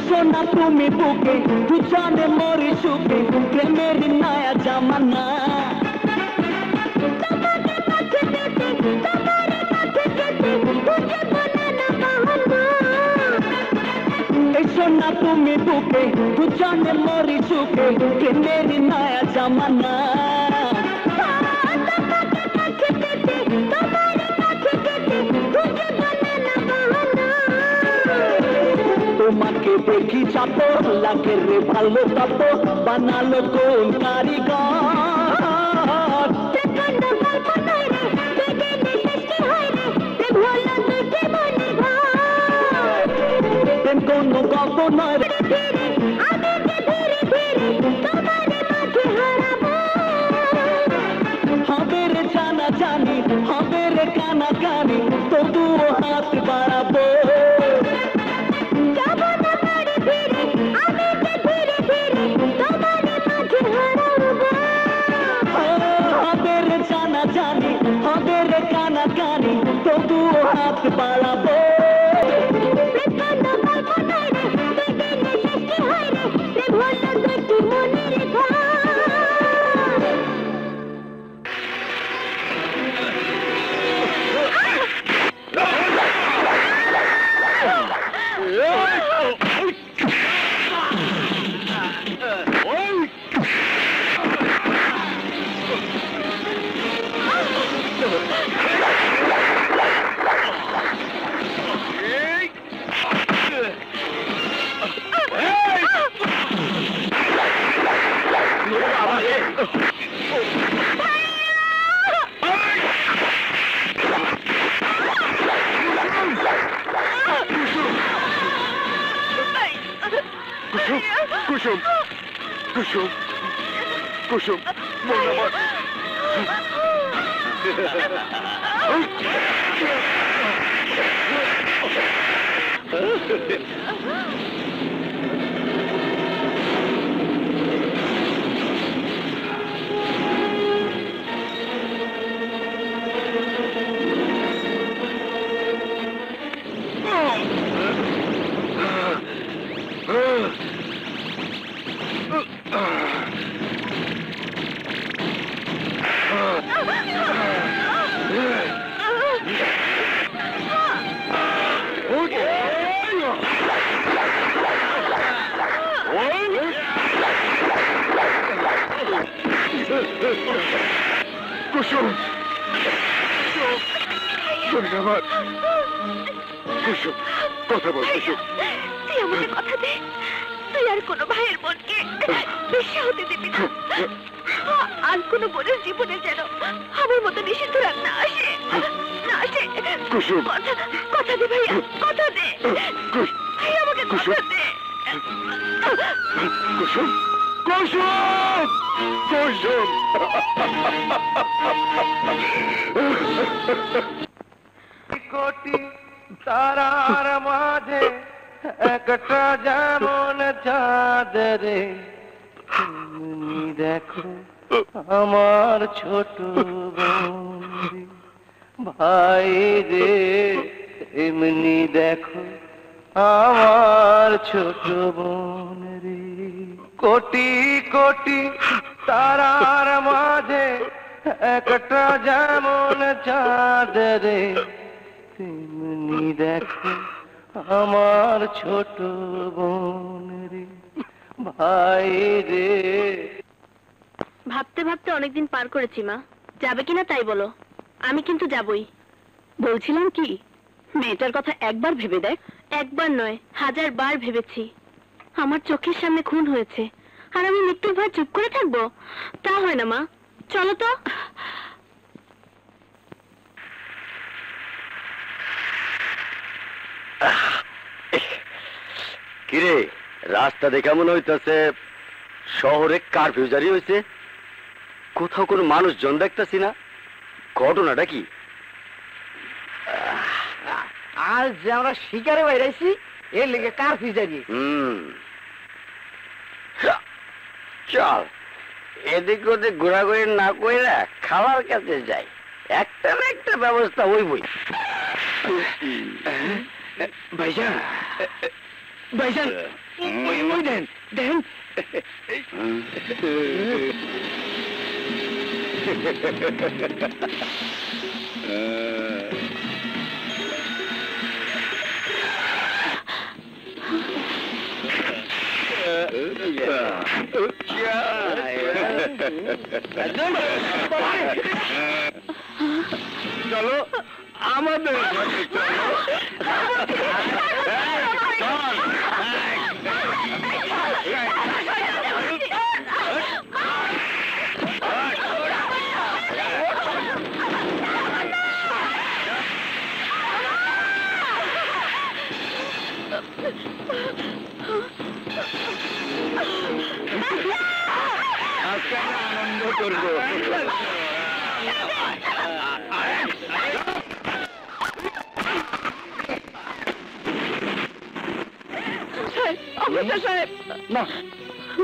Speaker 5: সোনা তুমি বুকে দুজনে মরি সুখে, প্রেমের নয়া জামানা। সোনা তুমি বুকে দুজনে মরি সুখে, প্রেমের নয়া জামানা। তোমাকে দেখি চাপর লাগে রে ভালো তাপো, বানালো কোন কারিগর। প্রেম কোন গল্প নয়, হবে রে জানা জানি, হবে রে কানা কানি, তবুও হাত বাড়াবো। জানি হবে রে কানা কানি, তবুও হাত বাড়াবো।
Speaker 2: কুসুম কুসুম কুসুম কুসুম মূল্যবান কুসুম ধন্যবাদ কুসুম কথা বল কুসুম
Speaker 3: তুই আমাকে কথা দে তুই আর কোনো ভাইয়ের বোনকে বেশ্যা হতে দিবি না আর কোনো বোনের জীবনে যেন আমার মতো নিষিদ্ধ রাগ না আসে না আসে
Speaker 2: কুসুম
Speaker 3: কথা দে ভাইয়া কথা দে ভাই আমাকে কথা দে
Speaker 2: কুসুম কুসুম কুসুম
Speaker 5: কোটি তারার মাঝে একটা যেমন চাঁদ রে তুমি দেখো আমার ছোট বোন রে। ভাই রে এমনি দেখো আমার ছোট বোন রে। কোটি কোটি তারার মাঝে একটা যেমন চাঁদ রে তেমনি দেখো আমার ছোট বোন রে। ভাই রে
Speaker 3: ভাবতে ভাবতে অনেকদিন পার করেছি মা যাবে কিনা তাই বলো আমি কিন্তু যাবই বলছিলাম কি মেয়েটার কথা একবার ভেবে দেখ একবার নয় 1000 বার ভেবেছি আমার চোখের সামনে খুন হয়েছে আর আমি মৃত্যুর ভয় চুপ করে থাকবো তা হয় না মা চলো তো
Speaker 1: কিরে রাস্তা দেখে মনে হইতেছে শহরে কারফিউ জারি হয়েছে কোথাও কোনো মানুষজন দেখতেছি না ঘটনাটা কি
Speaker 4: আজ যে আমরা শিকারে বাইরাইছি এর লেগে কারফিউ জারি
Speaker 1: চল এদিক ওদিক ঘোরাঘুরি না কইরা খাওয়ার কাছে যাই একটা না একটা ব্যবস্থা হইবই
Speaker 4: ভাইজান ভাইজান ওই দেন দেন
Speaker 2: চলো আমাদের আনন্দ করবো
Speaker 7: না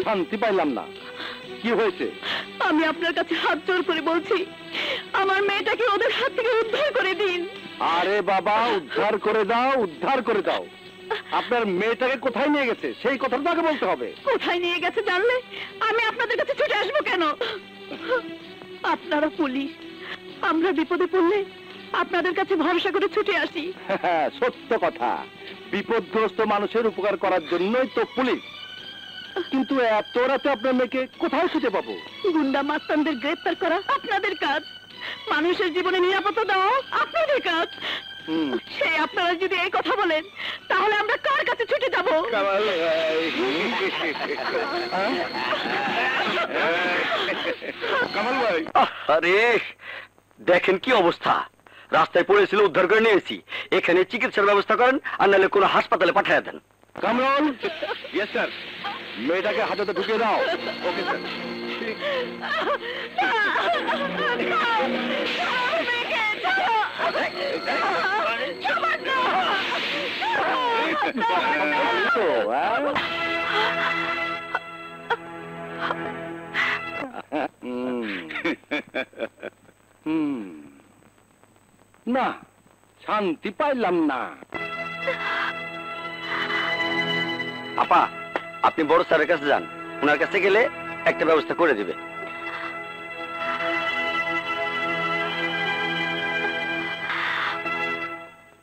Speaker 7: শান্তি পাইলাম না কি হয়েছে
Speaker 3: আমি আপনার কাছে হাত জোর করে বলছি আমার মেয়েটাকে ওদের হাত থেকে উদ্ধার করে দিন
Speaker 7: আরে বাবা উদ্ধার করে দাও উদ্ধার করে দাও আপনার মেয়েটাকে কোথায় নিয়ে গেছে সেই কথাটা আগে বলতে হবে
Speaker 3: কোথায় নিয়ে গেছে জানলে আমি আপনাদের কাছে ছুটে আসবো কেন আপনারা পুলিশ আমরা বিপদে পড়লে আপনাদের কাছে ভরসা করে ছুটে আসি
Speaker 7: সত্য কথা বিপদগ্রস্ত মানুষের উপকার করার জন্যই তো পুলিশ কিন্তু এত রাতে আপনার মেয়েকে কোথায় খুঁজে পাবো
Speaker 3: গুন্ডা মাস্তানদের গ্রেফতার করা আপনাদের কাজ মানুষের জীবনে নিরাপত্তা দেওয়া আপনাদের কাজ সেই আপনারা যদি এই কথা বলেন তাহলে আমরা কার কাছে ছুটে যাব
Speaker 2: কামাল ভাই
Speaker 1: আরে দেখেন কি অবস্থা রাস্তায় পড়েছিল উদ্ধার করে নিয়েছি এখানে চিকিৎসার ব্যবস্থা করেন আর নাহলে কোনো হাসপাতালে পাঠিয়ে দেন
Speaker 7: কামরুল,
Speaker 2: ইয়েস স্যার।
Speaker 7: মেয়েটাকে হাজতে ঢুকিয়ে দাও।
Speaker 2: Okay sir.
Speaker 7: তো, হ্যাঁ? না, শান্তি পাইলাম না।
Speaker 1: আপা, আপনি বড় স্যারের কাছে যান, ওনার কাছে গেলে একটা ব্যবস্থা করে দিবে।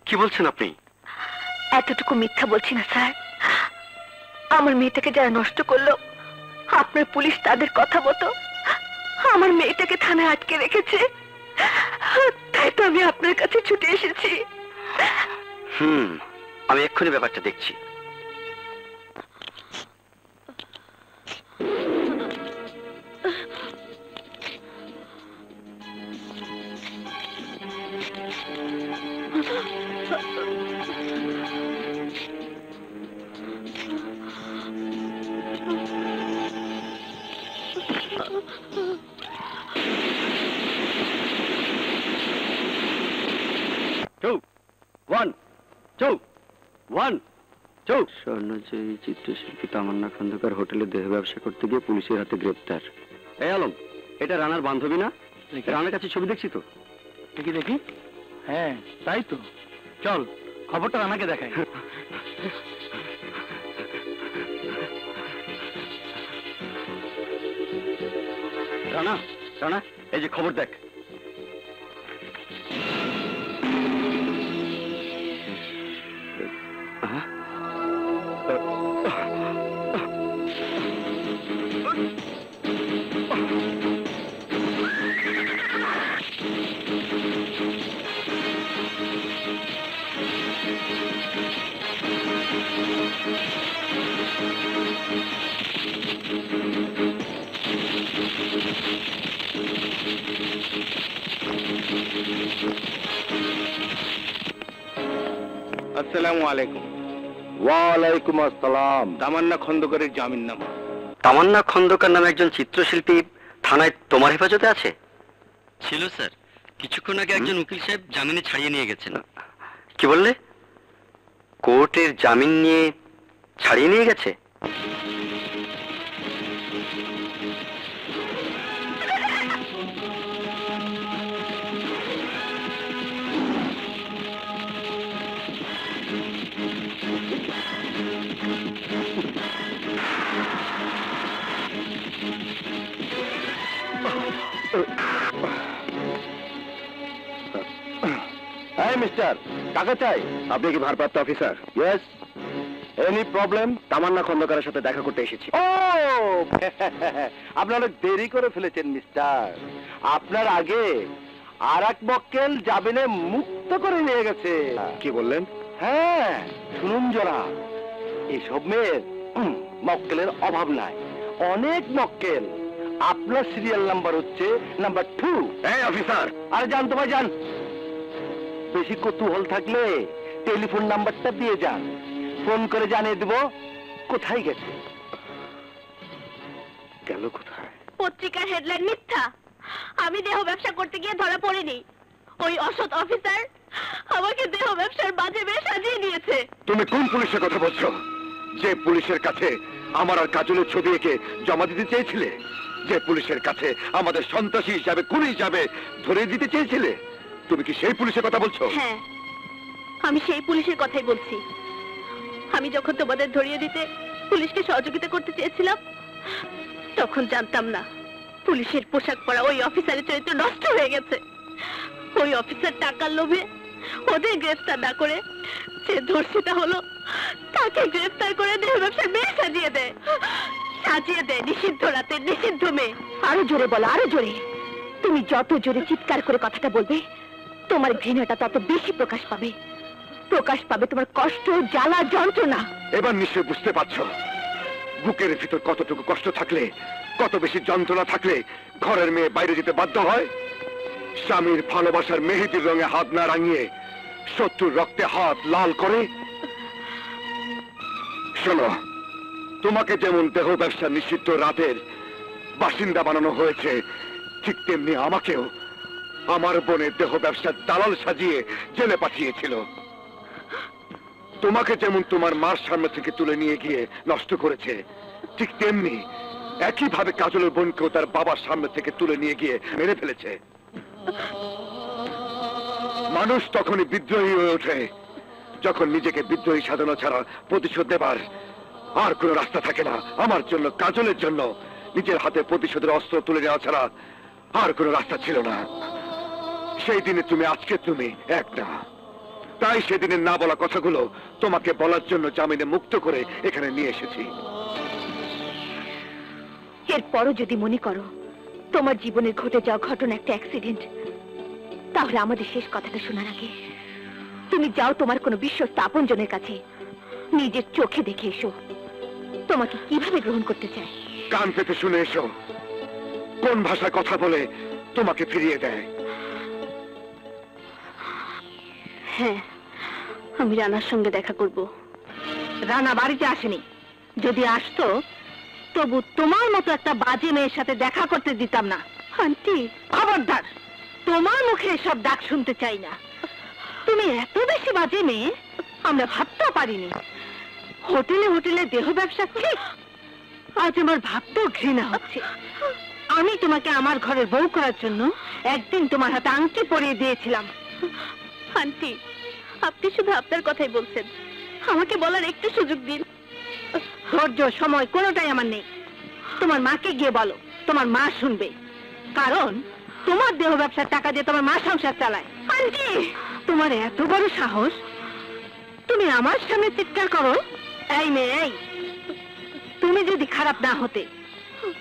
Speaker 1: কি বলছেন আপনি?
Speaker 3: এতটুকু মিথ্যা বলছি না স্যার। আমার মেয়েটাকে যারা নষ্ট করলো, আপনার পুলিশ তাদের কথা মতো আমার মেয়েটাকে থানায় আটকে রেখেছে। তাই তো আমি আপনার কাছে ছুটে এসেছি।
Speaker 1: আমি এক্ষুনি ব্যাপারটা দেখছি। স্বর্ণজয়ী চিত্রশিল্পী তামান্না খন্দকার হোটেলে দেহ ব্যবসা করতে গিয়ে পুলিশের হাতে গ্রেপ্তার। এই আলম, এটা রানার বান্ধবী না? রানার কাছে ছবি দেখছি তো।
Speaker 7: দেখি দেখি। হ্যাঁ, তাই তো। চল, খবরটা রানাকে দেখাই।
Speaker 1: রানা, রানা, এই যে খবর দেখ।
Speaker 2: আসসালামু আলাইকুম।
Speaker 7: ওয়ালাইকুম আসসালাম।
Speaker 2: তামান্না খন্দকারের জামিননামা।
Speaker 1: তামান্না খন্দকার নামে একজন চিত্রশিল্পী থানায় তোমার হেফাজতে আছে? ছিল স্যার, কিছুক্ষণ আগে একজন উকিল সাহেব জামিনে ছাড়িয়ে নিয়ে গেছেন। কি বললে? কোর্টের জামিন নিয়ে ছাড়িয়ে নিয়ে গেছে?
Speaker 7: হ্যাঁ মিস্টার, কাকে চাই? আপনি কি ভারপ্রাপ্ত officer? Yes. Any problem? Tamanna খন্দকারের সাথে দেখা করতে এসেছি। ও, আপনি অনেক দেরি করে ফেলেছেন মিস্টার। আপনার আগে আর এক মক্কেল জামিনে মুক্ত করে নিয়ে গেছে। কি বললেন? হ্যাঁ, শুনুন জরা, এসব মেয়ের মক্কেলের অভাব নাই, অনেক মক্কেল। আপনার সিরিয়াল নাম্বার হচ্ছে নাম্বার 2।
Speaker 2: এই অফিসার,
Speaker 7: আরে যান তো ভাই যান। বেশি কৌতূহল থাকলে টেলিফোন নাম্বারটা দিয়ে যান, ফোন করে জানিয়ে দেব কোথায় গেছে। গেল কোথায়?
Speaker 3: পত্রিকার হেডলাইন মিথ্যা। আমি দেহ ব্যবসা করতে গিয়ে ধরা পড়িনি। ওই অসৎ অফিসার আমাকে দেহ ব্যবসার বাজে বেশ সাজিয়ে দিয়েছে।
Speaker 2: তুমি কোন পুলিশের কথা বলছো? যে পুলিশের কাছে আমার আর কাজলের ছবি এঁকে জমা দিতে চেয়েছিলে? যে পুলিশের কাছে আমাদের সন্ত্রাসী হিসাবে খুনি হিসাবে ধরে দিতে চেয়েছিলে? তুমি কি সেই পুলিশের কথা বলছো?
Speaker 3: হ্যাঁ, আমি সেই পুলিশের কথাই বলছি। আমি যখন তোমাদের ধরিয়ে দিতে পুলিশকে সহযোগিতা করতে চেয়েছিলাম, তখন জানতাম না পুলিশের পোশাক পরা ওই অফিসারের চরিত্র নষ্ট হয়ে গেছে। ওই অফিসার টাকার লোভে ওদের গ্রেফতার না করে যে ধর্ষিতা হলো তাকে গ্রেফতার করে দেহ ব্যবসার মেয়ে সাজিয়ে দেয় নিষিদ্ধ রাতে নিষিদ্ধ মেয়ে। আরো জোরে বলো, আরো জোরে। তুমি যত জোরে চিৎকার করে কথাটা বলবে, তোমার ঘৃণাটা তত বেশি প্রকাশ পাবে তোমার কষ্ট, জ্বালা, যন্ত্রণা।
Speaker 2: এবার নিশ্চয় বুঝতে পারছো বুকের ভিতর কতটুকু কষ্ট থাকলে, কত বেশি যন্ত্রণা থাকলে ঘরের মেয়ে বাইরে যেতে বাধ্য হয়। স্বামীর ভালোবাসার মেহেদির রঙে হাত না রাঙিয়ে শত্রুর রক্তে হাত লাল করে। শোনো, তোমাকে যেমন দেহ ব্যবসা নিষিদ্ধ রাতের বাসিন্দা বানানো হয়েছে, ঠিক তেমনি আমাকেও আমার বোনের দেহ ব্যবসার দালাল সাজিয়ে জেলে পাঠিয়েছিল। তোমাকে যেমন তোমার মার সামনে থেকে তুলে নিয়ে গিয়ে নষ্ট করেছে, ঠিক তেমনি একইভাবে কাজলের বোনকেও তার বাবার সামনে থেকে তুলে নিয়ে গিয়ে মেরে ফেলেছে। মানুষ তখনই বিদ্রোহী হয়ে ওঠে যখন নিজেকে বিদ্রোহী সাজানো ছাড়া প্রতিশোধ দেবার আর কোনো রাস্তা থাকে না। আমার জন্য, কাজলের জন্য নিজের হাতে প্রতিশোধের অস্ত্র তুলে নেওয়া ছাড়া আর কোনো রাস্তা ছিল না। সেই দিনে তুমি, আজকে তুমি এক না। তাই সেদিনের না বলা কথাগুলো তোমাকে বলার জন্য জামিনে মুক্ত করে এখানে নিয়ে এসেছি।
Speaker 3: এরপরও যদি মনে করো তোমার জীবনে ঘটে যাওয়া ঘটনা একটা অ্যাক্সিডেন্ট, তাহলে আমাদের শেষ কথাটা শোনার আগে তুমি যাও তোমার কোনো বিশ্বস্ত আপনজনের কাছে, নিজের চোখে দেখে এসো তোমাকে কিভাবে গ্রহণ করতে চায়।
Speaker 2: কান পেতে শুনে এসো কোন ভাষায় কথা বলে তোমাকে ফিরিয়ে দেয়।
Speaker 3: হ্যাঁ, আমি রানার সঙ্গে দেখা করব।
Speaker 6: রানা বাড়িতে আসেনি, যদি আসতো তবু তোমার মতো একটা বাজে মেয়ের সাথে দেখা করতে দিতাম না।
Speaker 3: আন্টি,
Speaker 6: খবরদার, তোমার মুখে এসব ডাক শুনতে চাই না। তুমি এত বেশি বাজে মেয়ে আমরা ভাবতেও পারিনি। হোটেলে হোটেলে দেহ ব্যবসা, ঠিক আজ আমার ভাবতেও ঘৃণা হচ্ছে। আমি তোমাকে আমার ঘরের বউ করার জন্য একদিন তোমার হাতে আংটি পরিয়ে দিয়েছিলাম।
Speaker 3: আন্টি, আপনি শুধু আপনার কথাই বলছেন, আমাকে বলার একটু সুযোগ দিন।
Speaker 6: ধৈর্য, সময় কোনোটাই আমার নেই। তোমার মাকে গিয়ে বলো, তোমার মা শুনবে। কারণ তোমার দেহ ব্যবসার টাকা দিয়ে তোমার মা সংসার চালায়।
Speaker 3: আন্টি,
Speaker 6: তোমার এত বড় সাহস, তুমি আমার সামনে চিৎকার করো? এই মেয়ে, এই, তুমি যদি খারাপ না হতে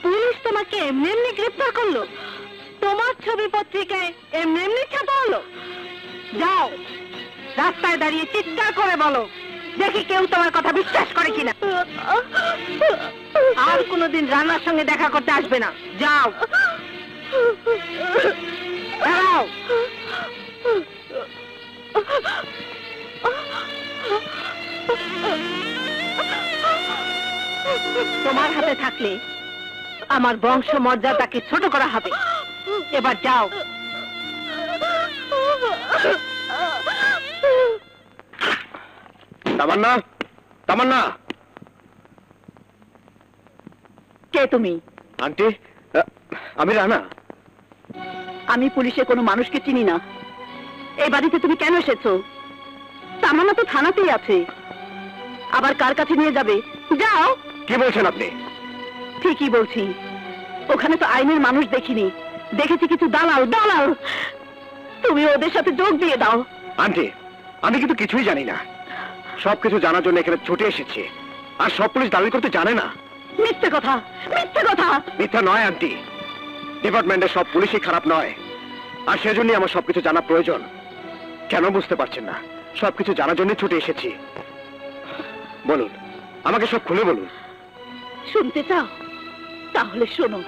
Speaker 6: পুলিশ তোমাকে এমনি এমনি গ্রেফতার করলো, তোমার ছবি পত্রিকায় এমনি এমনি ছাপা হলো। যাও, রাস্তায় দাঁড়িয়ে চিৎকার করে বলো, দেখি কেউ তোমার কথা বিশ্বাস করে কিনা। আর কোনোদিন রানার সঙ্গে দেখা করতে আসবে না। যাও, দাঁড়াও। তোমার হাতে থাকলে আমার বংশ মর্যাদাকে ছোট করা হবে। এবার যাও।
Speaker 2: তামান্না, তামান্না।
Speaker 3: কে তুমি?
Speaker 2: আন্টি, আমি রানা।
Speaker 3: আমি পুলিশে কোনো মানুষকে চিনি না। এই বাড়িতে তুমি কেন এসেছো? তামান্না তো থানাতেই আছে। আবার কার কাছে নিয়ে যাবে? যাও।
Speaker 2: কি বলছেন আপনি?
Speaker 3: ঠিকই বলছি, ওখানে তো আইনের মানুষ দেখিনি, দেখেছি কিছু দালাল। দালাল, তুমি ওদের সাথে যোগ দিয়ে দাও।
Speaker 2: আন্টি, আমি কিন্তু কিছুই জানি না। সবকিছু জানার জন্য এখানে ছুটে এসেছি, আর সব পুলিশ দাবি করতে জানে না।
Speaker 3: মিথ্যে কথা, মিথ্যে কথা।
Speaker 2: মিথ্যা নয় আন্টি, ডিপার্টমেন্টের সব পুলিশই খারাপ নয়, আর সেজন্যই আমার সবকিছু জানা প্রয়োজন। কেন বুঝতে পারছেন না? সবকিছু জানার জন্য ছুটে এসেছি। বলুন, আমাকে সব খুলে বলুন।
Speaker 3: শুনতে চাও? তাহলে শোনো।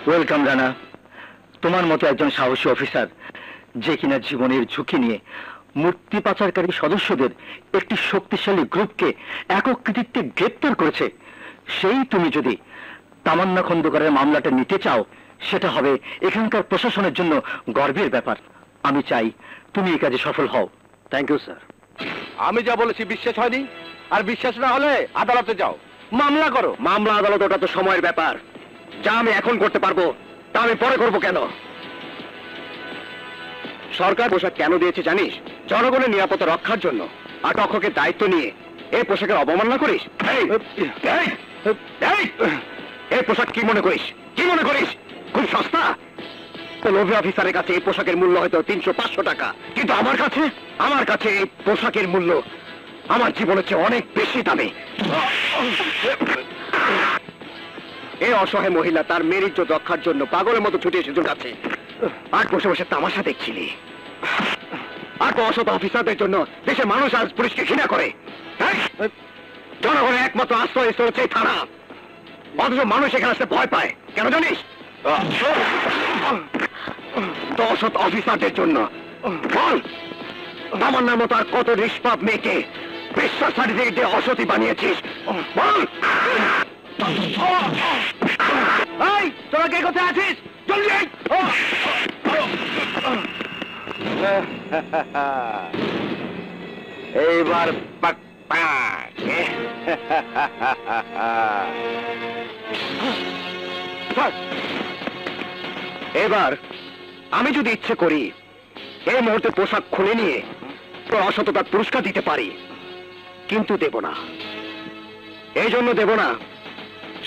Speaker 4: ওয়েলকাম রানা। তোমার মতো একজন সাহসী অফিসার, যে কিনা জীবনের ঝুঁকি নিয়ে মূর্তি পাচারকারী সদস্যদের একটি শক্তিশালী গ্রুপকে একক কৃতিত্বে গ্রেপ্তার করেছে, সেই তুমি যদি তামান্না খন্দকারের মামলাটা নিতে চাও, সেটা হবে এখানকার প্রশাসনের জন্য গর্বের ব্যাপার। আমি চাই তুমি এই কাজে সফল হও।
Speaker 7: Thank you sir. আমি যা বলেছি বিশ্বাস হয়নি, আর বিশ্বাস না হলে আদালতে যাও, মামলা করো।
Speaker 2: মামলা আদালত ওটা তো সময়ের ব্যাপার। যা আমি এখন করতে পারবো তা আমি পরে করবো কেন? সরকার পোশাক কেন দিয়েছে জানিস? জনগণের নিরাপত্তা রক্ষার জন্য। আর রক্ষকের দায়িত্ব নিয়ে এই পোশাকের অবমাননা করিস? এই পোশাক কি মনে করিস? কি মনে করিস খুব সস্তা? লোভী অফিসারের কাছে এই পোশাকের মূল্য হয়তো 300-500 টাকা, কিন্তু আমার কাছে এই পোশাকের মূল্য আমার জীবনের চেয়ে অনেক বেশি দামি। এই অসহায় মহিলা তার মেয়ের ইজ্জত রক্ষার জন্য পাগলের মতো ছুটে এসে কাছে, আর বসে বসে তামাশা দেখছিলি। আর অসৎ অফিসারদের জন্য দেশের মানুষ আজ পুলিশকে ঘৃণা করে।
Speaker 1: জনগণের একমাত্র আশ্রয়স্থল হচ্ছে এই থানা, অথচ মানুষ এখানে আসতে ভয় পায় কেন জানিস? দশত অফিসারদের জন্য। বল, তামান্নার মতো আর কত নিষ্পাপ মেয়েকে বিশ্বাস সার্টিফিকেট দিয়ে অসতী বানিয়েছিস? বল। এই, তোরা কে কোথায় আছিস? জলদি আয়।
Speaker 7: এইবার পাক পাক।
Speaker 1: এবার আমি যদি ইচ্ছে করি এই মুহূর্তে পোশাক খুলে নিয়ে তোর অসততার পুরস্কার দিতে পারি, কিন্তু দেব না। এই জন্য দেব না,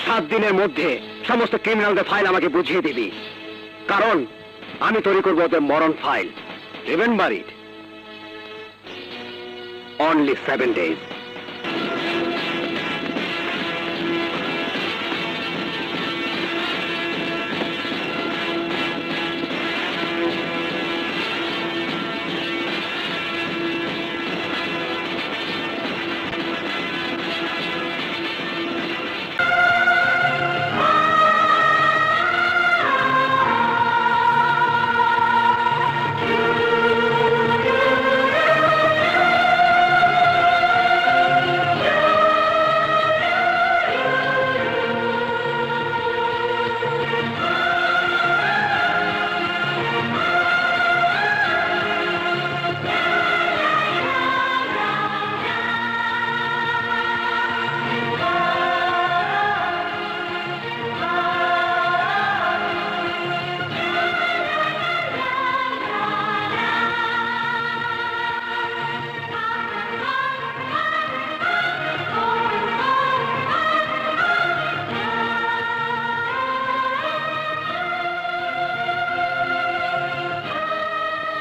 Speaker 1: 7 দিনের মধ্যে সমস্ত ক্রিমিনালদের ফাইল আমাকে বুঝিয়ে দিবি, কারণ আমি তৈরি করবো ওদের মরণ file. Remember it, only 7 days।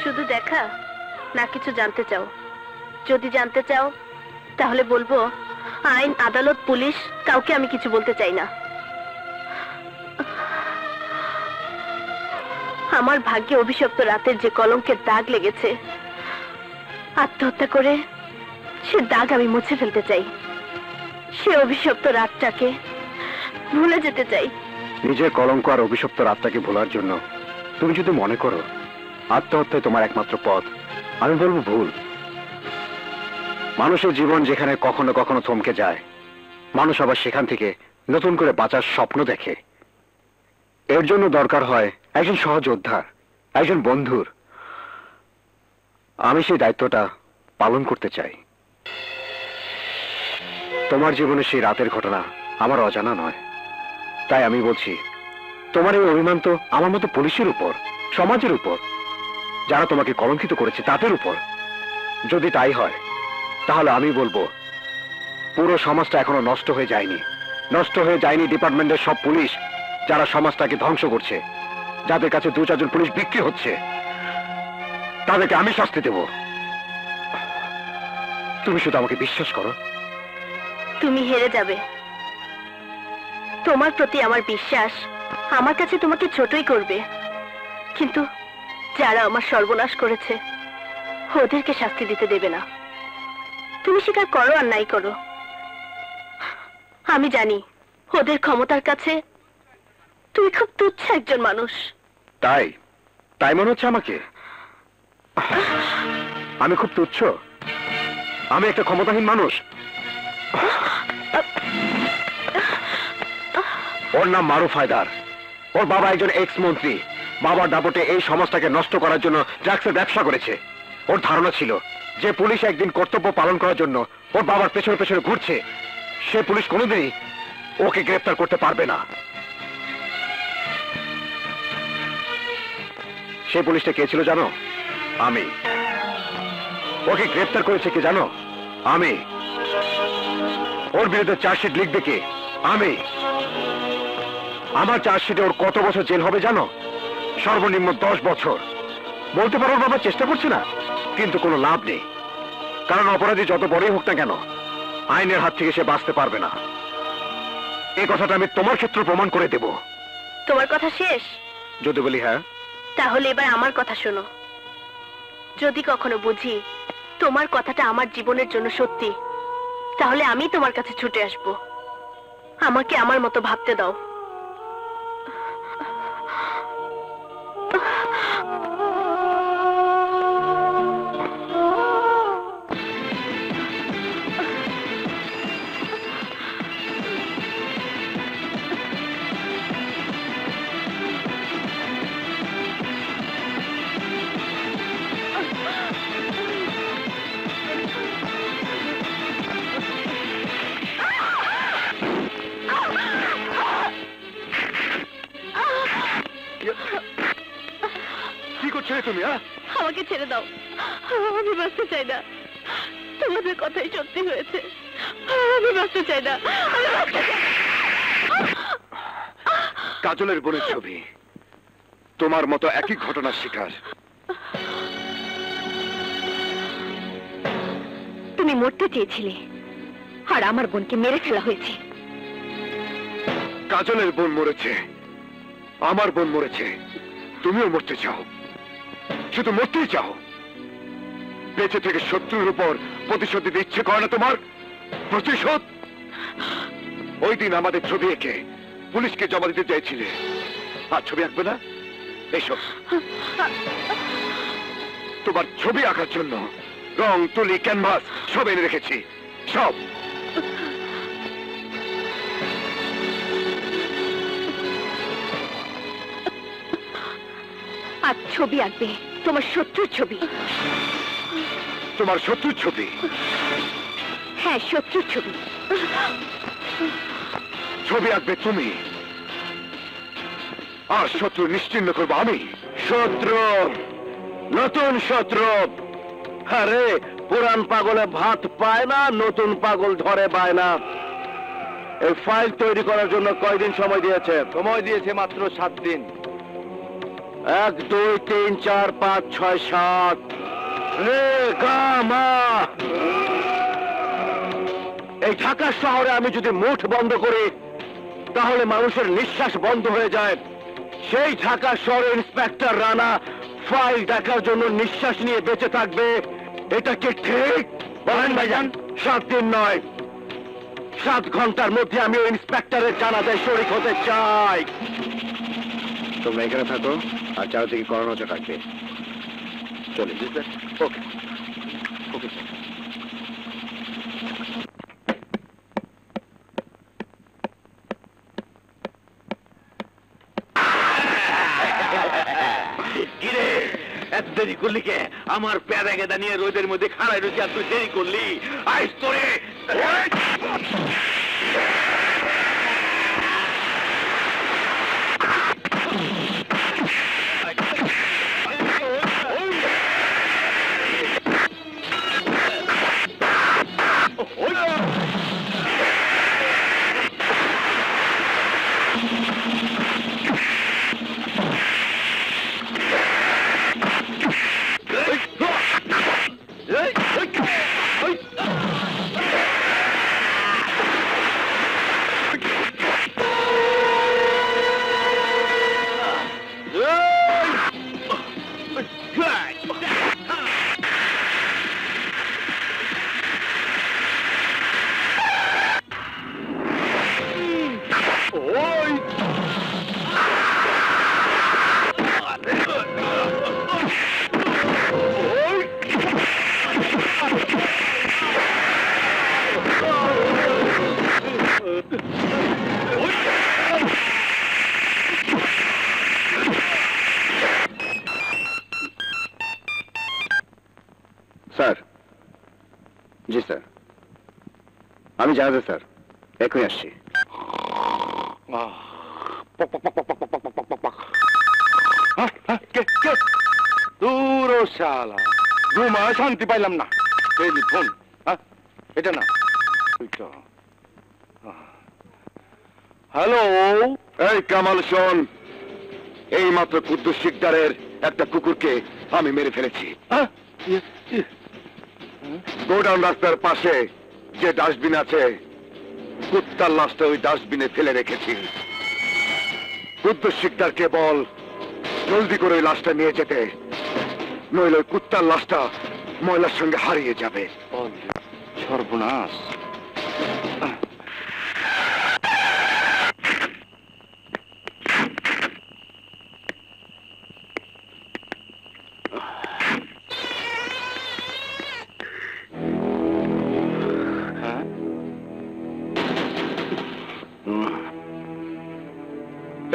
Speaker 3: শুধু দেখা না কিছু জানতে চাও? যদি জানতে চাও তাহলে বলবো আইন, আদালত, পুলিশ কাউকে আমি কিছু বলতে চাই না। আমার ভাগ্যে অভিশপ্ত রাতের যে কলঙ্কের দাগ লেগেছে, আত্মহত্যা করে সে দাগ আমি মুছে ফেলতে চাই। সে অভিশপ্ত রাতটাকে ভুলে যেতে চাই।
Speaker 1: নিজের কলঙ্ক আর অভিশপ্ত রাতটাকে ভোলার জন্য তুমি যদি মনে করো আত্মহত্যাই তোমার একমাত্র পথ, আমি বলবো ভুল। মানুষের জীবন যেখানে কখনো কখনো থমকে যায়, মানুষ আবার সেখান থেকে নতুন করে বাঁচার স্বপ্ন দেখে। এর জন্য দরকার হয় একজন সহযোদ্ধা, একজন বন্ধুর। আমি সেই দায়িত্বটা পালন করতে চাই। তোমার জীবনে সেই রাতের ঘটনা আমার অজানা নয়, তাই আমি বলছি তোমার এই অভিমান তো আমার মতো পুলিশের উপর, সমাজের উপর, যারা তোমাকে কলঙ্কিত করেছে তাদের উপর। যদি তাই হয় তাহলে আমি বলবো পুরো সমাজটা এখনো নষ্ট হয়ে যায়নি। নষ্ট হয়ে যায়নি ডিপার্টমেন্টের সব পুলিশ যারা সমাজটাকে ধ্বংস করছে, যাদের কাছে 2-4 জন পুলিশ বিক্রি হচ্ছে, তাদেরকে আমি শাস্তি দেব। তুমি শুধু আমাকে বিশ্বাস করো।
Speaker 3: তুমি হেরে যাবে। তোমার প্রতি আমার বিশ্বাস আমার কাছে তোমাকে ছোটই করবে, কিন্তু যারা আমার সর্বনাশ করেছে ওদেরকে শাস্তি দিতে দেবে না। তুমি স্বীকার করো আর নাই করো, আমি জানি ওদের ক্ষমতার কাছে তুমি খুব তুচ্ছ একজন মানুষ।
Speaker 1: তাই তাই মনে হচ্ছে আমাকে? আমি খুব তুচ্ছ? আমি একটা ক্ষমতাহীন মানুষ? ওর নাম মারুফ হায়দার। ওর বাবা একজন এক্স মন্ত্রী। বাবার দাপটে এই সমাজটাকে নষ্ট করার জন্য ড্রাগসের ব্যবসা করেছে। ওর ধারণা ছিল যে পুলিশ একদিন কর্তব্য পালন করার জন্য ওর বাবার পেছনে পেছনে ঘুরছে, সে পুলিশ কোনোদিনই ওকে গ্রেফতার করতে পারবে না। সে পুলিশটা কে ছিল জানো? আমি। ওকে গ্রেফতার করেছে কে জানো? আমি। ওর বিরুদ্ধে চার্জশিট লিখবে কে? আমি। আমার চার্জশিটে ওর কত বছর জেল হবে জানো? সর্বনিম্ন 10 বছর। বলতে পারো ওর বাবা চেষ্টা করছে না, কিন্তু কোনো লাভ নেই, কারণ অপরাধী যত বড়ই হোক না কেন আইনের হাত থেকে সে বাঁচতে পারবে না। এই কথাটা আমি তোমার ক্ষেত্রে প্রমাণ করে দেব।
Speaker 3: তোমার কথা শেষ?
Speaker 1: যদি বলি হ্যাঁ,
Speaker 3: তাহলে এবার আমার কথা শোনো। যদি কখনো বুঝি তোমার কথাটা আমার জীবনের জন্য সত্যি, তাহলে আমি তোমার কাছে ছুটে আসব। আমাকে আমার মতো ভাবতে দাও।
Speaker 2: কি করছো তুমি?
Speaker 3: আমাকে ছেড়ে দাও, আমি বাঁচতে চাই না। তোমাদের কথাই সত্যি হয়েছে, আমি বাঁচতে চাই না।
Speaker 2: কাজলের বোনের ছবি, তোমার মতো একই ঘটনার শিকার।
Speaker 3: তুমি মরতে চেয়েছিলে, আর আমার বোনকে মেরে ফেলা হয়েছে।
Speaker 2: কাজলের বোন মরেছে, আমার বোন মরেছে, তুমিও মরতে চাও, শুধু মরতেই চাও। বেঁচে থেকে শত্রুর উপর প্রতিশোধ দিতে ইচ্ছে করে না তোমার? প্রতিশোধ? ওই দিন আমাদের ছবি এঁকে পুলিশকে জমা দিতে চাইছিলে, আর ছবি আঁকবে না? এসব তোমার ছবি আঁকার জন্য রং, তুলি, ক্যানভাস সব এনে রেখেছি, সব।
Speaker 3: আর ছবি আঁকবে তোমার শত্রুর ছবি।
Speaker 2: তোমার শত্রুর ছবি?
Speaker 3: হ্যাঁ, শত্রুর ছবি।
Speaker 2: ছবি আঁকবে তুমি, আর শত্রু নিশ্চিহ্ন করবো আমি।
Speaker 4: শত্রু, নতুন শত্রু। আরে পুরান পাগলে ভাত পায় না, নতুন পাগল ধরে পায় না। এই ফাইল তৈরি করার জন্য কয়দিন সময় দিয়েছে?
Speaker 7: সময় দিয়েছে মাত্র 7 দিন।
Speaker 4: 1 2 3 4 5 6 7 রে গামা। এই ঢাকা শহরে আমি যদি মুঠ বন্ধ করি, তাহলে মানুষের নিঃশ্বাস বন্ধ হয়ে যায়। সেই ঢাকা শহরের ইন্সপেক্টর রানা ফাইল দেখার জন্য নিঃশ্বাস নিয়ে বেঁচে থাকবে, এটা কি ঠিক? বলেন ভাইজান। 7 দিন নয়, 7 ঘন্টার মধ্যে আমি ওই ইন্সপেক্টরের জানাজায় শরীক হতে চাই।
Speaker 7: তোমরা এখানে থাকো, আর চারিদিকে কড়া নজর রাখবে। চলে বুঝলে?
Speaker 4: ওকে ওকে। কিরে এত দেরি করলি কে? আমার প্যাদা গেদা নিয়ে রোদের মধ্যে খাড়াই রয়েছে, আর তুই দেরি করলি। আইস তোরে।
Speaker 2: স্যার। জি স্যার, আমি জাহাজে স্যার, এখনই আসছি।
Speaker 7: দূর শালা, ঘুমা শান্তি পাইলাম না। এই ফোন, এটা না, হ্যালো।
Speaker 2: এই কামাল শোন, এই মাত্র কুদ্দুস শিকদারের একটা কুকুরকে আমি মেরে ফেলেছি। গোডাউন রাস্তার পাশে যে ডাস্টবিন আছে, কুত্তার লাশটা ওই ডাস্টবিনে ফেলে রেখেছি। কুদ্দুস শিকদারকে বল জলদি করে ওই লাশটা নিয়ে যেতে, নইলে ওই কুত্তার লাশটা ময়লার সঙ্গে হারিয়ে যাবে।
Speaker 7: সর্বনাশ,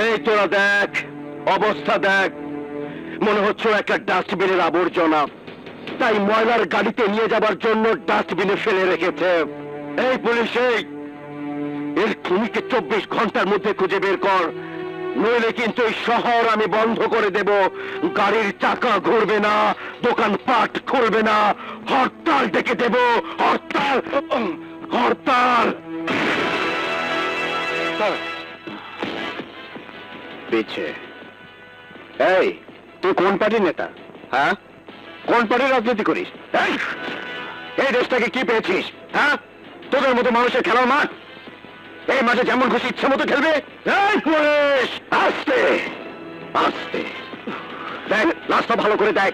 Speaker 4: এই তোরা দেখ, অবস্থা দেখ, মনে হচ্ছে একটা ডাস্টবিনের আবর্জনা, তাই ময়লার গাড়িতে নিয়ে যাবার জন্য ডাস্টবিনে ফেলে রেখেছে। এই পুলিশ, এর খুনিকে 24 ঘন্টার মধ্যে খুঁজে বের কর, নইলে কিন্তু এই শহর আমি বন্ধ করে দেব। গাড়ির চাকা ঘুরবে না, দোকানপাট খুলবে না, হরতাল ডেকে দেব। হরতাল, হরতাল। পিছে এই, তুই কোন পার্টির নেতা? হ্যাঁ, কোন পার্টির রাজনীতি করিস? এই দেশটাকে কি পেয়েছিস? হ্যাঁ, তোদের মতো মানুষের খেলার মাঠ, এই মাঠে যেমন খুশি ইচ্ছে মতো খেলবে? এই পুলিশ, আস্তে আস্তে দেখ, রাস্তা ভালো করে দেখ।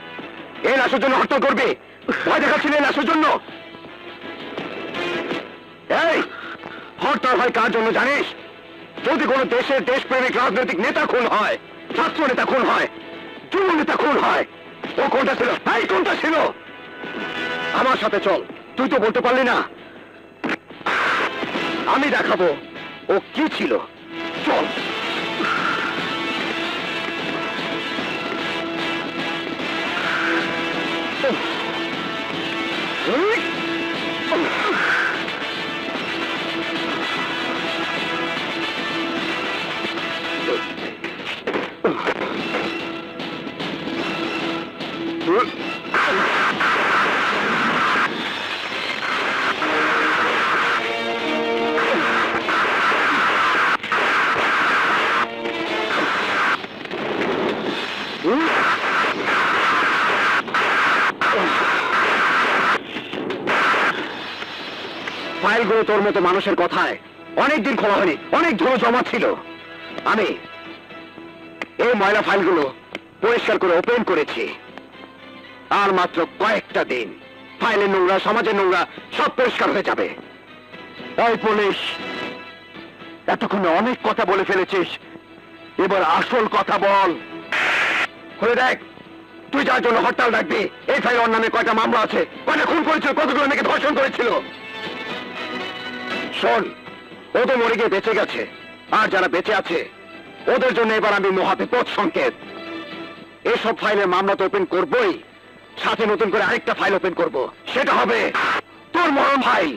Speaker 4: এই লাশের জন্য হরতাল করবি? ভয় দেখাচ্ছিলি এই লাশের জন্য? এই হরতাল হয় কার জন্য জানিস? যদি কোনো দেশের দেশপ্রেমিক রাজনৈতিক নেতা খুন হয়, ছাত্র নেতা খুন হয়, যুব নেতা খুন হয়, ও কোনটা ছিল? এই কোনটা ছিল? আমার সাথে চল, তুই তো বলতে পারলি না, আমি দেখাবো ও কি ছিল। চল। ফাইলগুলো তোর মতো মানুষের কথায় অনেকদিন খোলা হয়নি, অনেক ধুলো জমা ছিল। আমি এই ময়লা ফাইলগুলো পরিষ্কার করে ওপেন করেছি। আর মাত্র কয়েকটা দিন, ফাইলের নোংরা, সমাজের নোংরা সব পরিষ্কার হয়ে যাবে। এই পুলিশ, এতক্ষণে অনেক কথা বলে ফেলেছিস, এবার আসল কথা বল। খুলে দেখ, তুই যার জন্য হরতাল ডাকবি, এই ফাইল ওর নামে কয়টা মামলা আছে, কয়টা খুন করেছিল, কতগুলো মেয়েকে ধর্ষণ করেছিল। শোন, ও তো মরে গিয়ে বেঁচে গেছে, আর যারা বেঁচে আছে ওদের জন্য এবার আমি মহাবিপদ সংকেত। এসব ফাইলের মামলা তো ওপেন করবই, সাথে নতুন করে আরেকটা ফাইল ওপেন করব, সেটা হবে তোর মরণ ফাইল।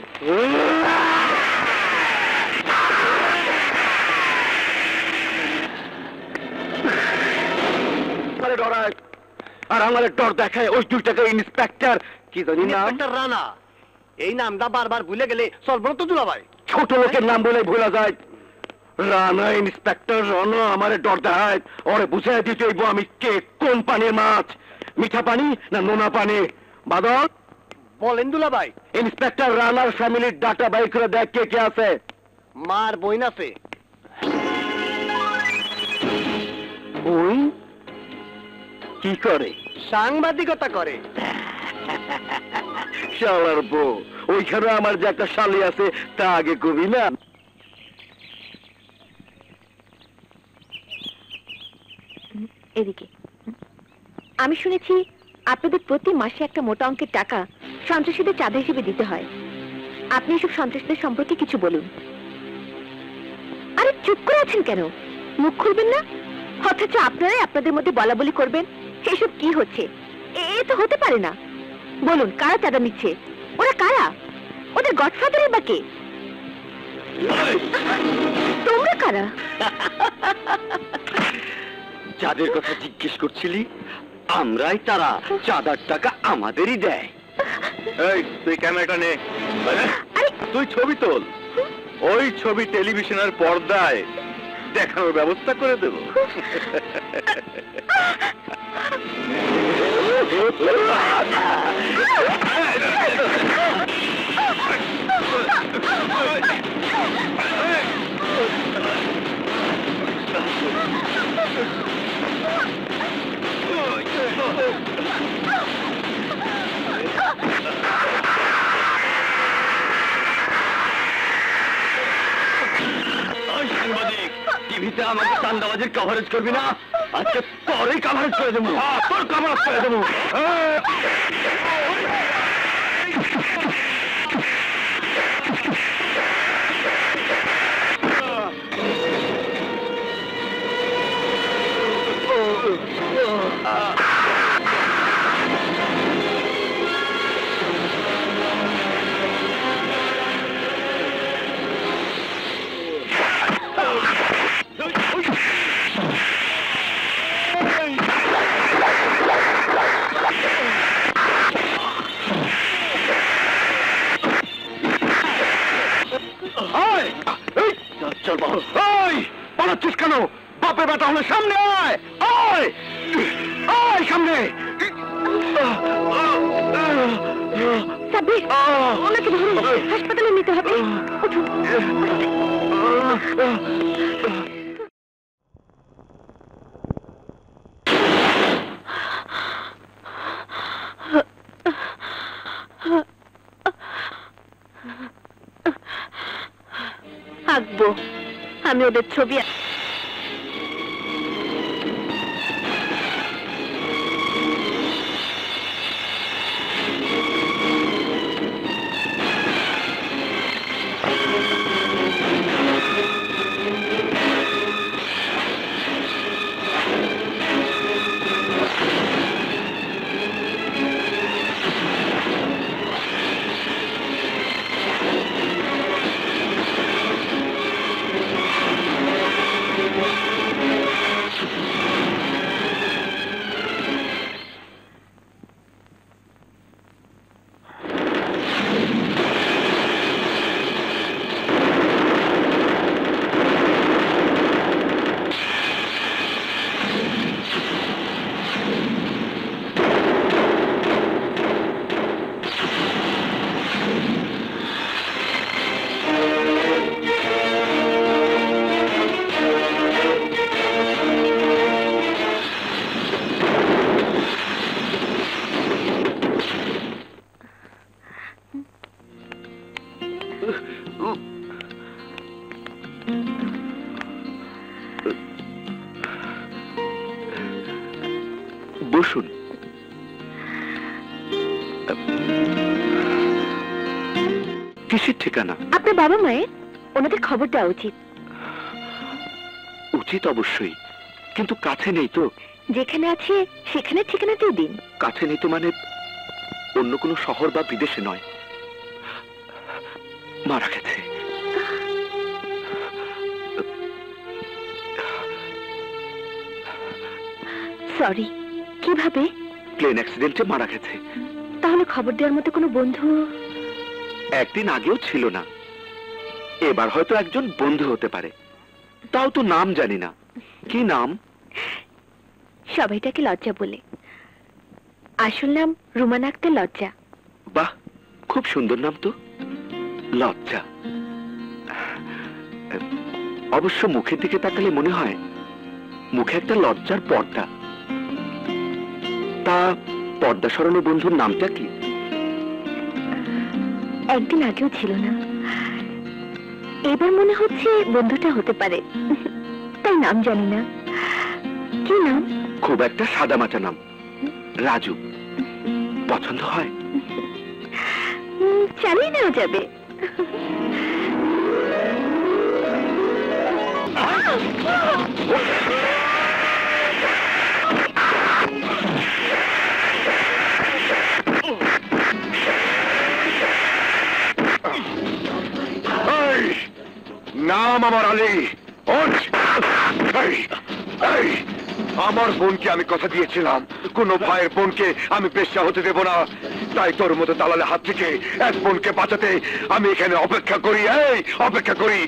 Speaker 4: ডরায় আর আমার ডর দেখায় ওই দুইটাকে ইন্সপেক্টর কি জানি নাম,
Speaker 7: রানা। এই নামটা বারবার ভুলে গেলে চলবো তো দুলাভাই।
Speaker 4: ছোট লোকের নাম বলে ভোলা যায়। রানা, ইন্সপেক্টর রানা আমার ডর দেখায়। ওরে বুঝাই দিতে হইব আমি কে, কোন পানির মাছ, মিঠা পানি না নোনা পানি। বাদল,
Speaker 7: বলেন দুলাভাই।
Speaker 4: ইন্সপেক্টর রানার ফ্যামিলির ডাটা বাই করে দেখ কে কে আছে।
Speaker 7: মার বইন আছে।
Speaker 4: ওই কি করে?
Speaker 7: সাংবাদিকতা করে।
Speaker 4: শালার বউ, ওইখানে আমার যে একটা শালি আছে তা আগে কবি না।
Speaker 3: এদিকে আমি শুনেছি আপনাদের প্রতি মাসে একটা মোটা অঙ্কের টাকা সন্ত্রাসীদের চাঁদা হিসেবে দিতে হয়। আপনি এসব সন্ত্রাসীদের সম্পর্কে কিছু বলুন। আরে চুপ করে আছেন কেন? মুখ খুলবেন না, অথচ আপনারাই আপনাদের মধ্যে বলা বলি করবেন। এসব কি হচ্ছে? এ তো হতে পারে না। বলুন, কারা চাঁদা নিচ্ছে? ওরা কারা? ওদের গডফাদারই বা কে? তোমরা কারা?
Speaker 1: যাদের কথা জিজ্ঞেস করছিলি আমরাই তারা, চাঁদার টাকা আমাদেরই দেয়।
Speaker 2: এই, তুই ক্যামেরাটা নে, তুই ছবি তোল, ওই ছবি টেলিভিশনের পর্দায় দেখানোর ব্যবস্থা করে দেব।
Speaker 1: টিভিতে আমাকে চান্দাবাজির কভারেজ করবি না, আজকে তোরই কভারেজ করে দেবো, তোর কভারেজ করে দেবো। চল বাবা, পালাচ্ছিস কেন? বাপের বেটা হলে সামনে আয়, আয় আয় সামনে।
Speaker 3: সাব্বির, ওনাকে ধরুন, হাসপাতালে নিতে হবে। উঠুন। আঁকবো, আমি ওদের ছবি
Speaker 4: বসুন। কিসের ঠিকানা?
Speaker 3: আপনার বাবা মায়ের, ওনাদের খবর দেওয়া উচিত।
Speaker 4: উচিত অবশ্যই, কিন্তু কাছে নেই তো।
Speaker 3: যেখানে আছে সেখানে ঠিকানাতেই দিন।
Speaker 4: কাছে নেই তো মানে অন্য কোনো শহর বা বিদেশে নয়, মারা গেছে।
Speaker 3: সরি, কিভাবে?
Speaker 4: প্লেন অ্যাক্সিডেন্টে মারা গেছে।
Speaker 3: তাহলে খবর দেওয়ার মতো কোনো বন্ধু?
Speaker 4: একদিন আগেও ছিল না, এবার হয়তো একজন বন্ধু হতে পারে, তাও তো নাম জানি না। কি নাম?
Speaker 3: সবাই তাকে লজ্জা বলে, আসল নাম রুমানা আক্তার লজ্জা।
Speaker 4: বাহ, খুব সুন্দর নাম তো, লজ্জা। অবশ্য মুখের দিকে তাকালে মনে হয় মুখে একটা লজ্জার পর্দা। তা পর্দা সরানো বন্ধুর নামটা কি?
Speaker 3: একদিন আগেও ছিল না, এবার মনে হচ্ছে বন্ধুটা হতে পারে, তাই নাম জানি না। কি নাম?
Speaker 4: খুব একটা সাদামাটা নাম, রাজু। পছন্দ হয়?
Speaker 3: চালিয়ে নেওয়া যাবে।
Speaker 2: নাম আমার আলী। আমার বোনকে আমি কথা দিয়েছিলাম, কোন ভাইয়ের বোনকে আমি পেশা হতে দেব না। তাই তোর মতো দালালের হাত থেকে এক বোনকে বাঁচাতে আমি এখানে অপেক্ষা করি, অপেক্ষা করি।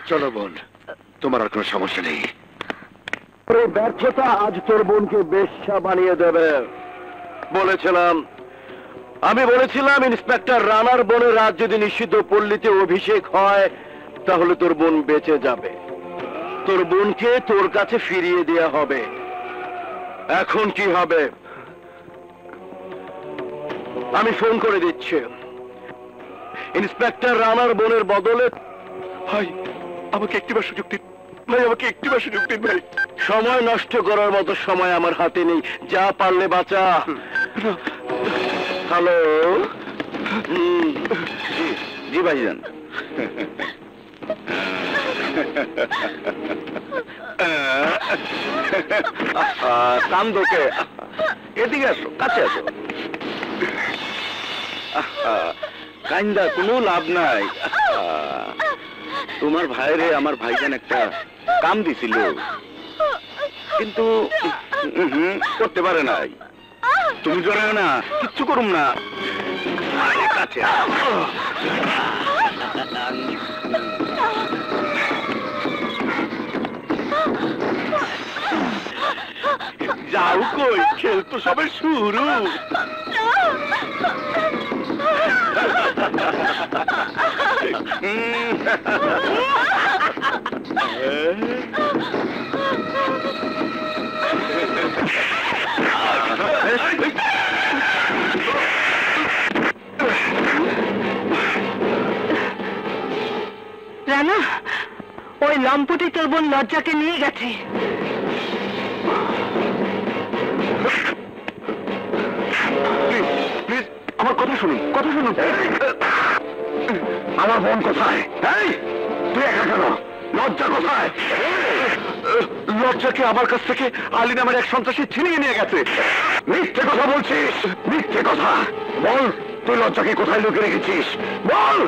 Speaker 2: চলো বোন, তোমার আর কোনো সমস্যা নেই।
Speaker 4: ব্যর্থতা আজ তোর বোনকে বেশ্যা বানিয়ে দেবে। আমি বলেছিলাম ইন্সপেক্টর রানার বোনের রাত যদি নিষিদ্ধ পল্লীতে অভিষেক হয় তাহলে তোর বোন বেঁচে যাবে, তোর বোনকে তোর কাছে ফিরিয়ে দেয়া হবে। এখন কি হবে আমি ফোন করে দিচ্ছি। ইন্সপেক্টর রানার বোনের বদলে
Speaker 2: ভাই আমাকে একটিবার সুযোগ দিন, ভাই আমাকে একটিবার সুযোগ দিন ভাই।
Speaker 4: সময় নষ্ট করার মতো সময় আমার হাতে নেই, যা পারলে বাঁচা। হ্যালো। জি ভাইজান। কান্দোকে এদিকে আসো, কাছে আসো। কাইন্দা কোনো লাভ নাই। তোমার ভাইরে আমার ভাইজান একটা কাম দিছিল, কিন্তু করতে পারে নাই। তুমি জড়াও না, কিচ্ছু করুম না। কাছে যাও, কই খেল তো সবে শুরু।
Speaker 6: রানা, ওই লম্পটি তোর বোন লজ্জাকে নিয়ে গেছে।
Speaker 2: প্লিজ আমার কথা শুনুন, কথা শুনুন। আমার বোন কোথায়? তুই একা কেন? লজ্জা কোথায়? লজ্জাকে আমার কাছ থেকে আলী নামের এক সন্ত্রাসী ছিনিয়ে নিয়ে গেছে। মিথ্যে কথা বলছিস, মিথ্যে কথা। বল তুই লজ্জাকে কোথায় লুকিয়ে রেখেছিস, বল।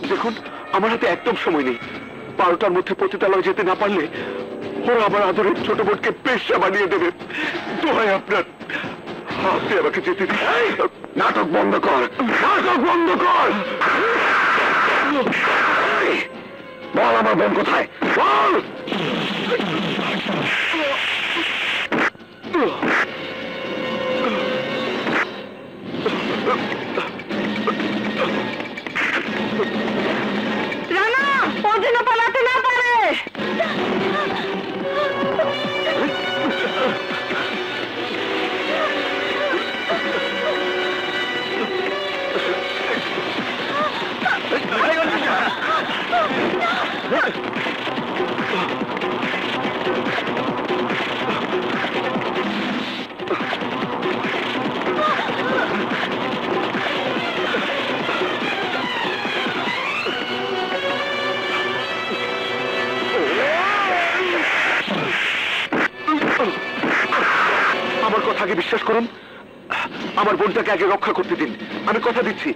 Speaker 2: দেখুন আমার হাতে একদম সময় নেই। 12টার মধ্যে পতিতালয় যেতে না পারলে ওরা আমার আদরের ছোট বোনকে পেশা বানিয়ে দেবে। দোহাই আপনার, আপনি আমাকে যেতে দিন। নাটক বন্ধ কর, নাটক বন্ধ কর। বল আমার বোন কোথায়, বল।
Speaker 6: রানা, ও যেন পালাতে না পারে।
Speaker 2: আমার কথা আগে বিশ্বাস করুন, আমার বোনটাকে আগে রক্ষা করতে দিন। আমি কথা দিচ্ছি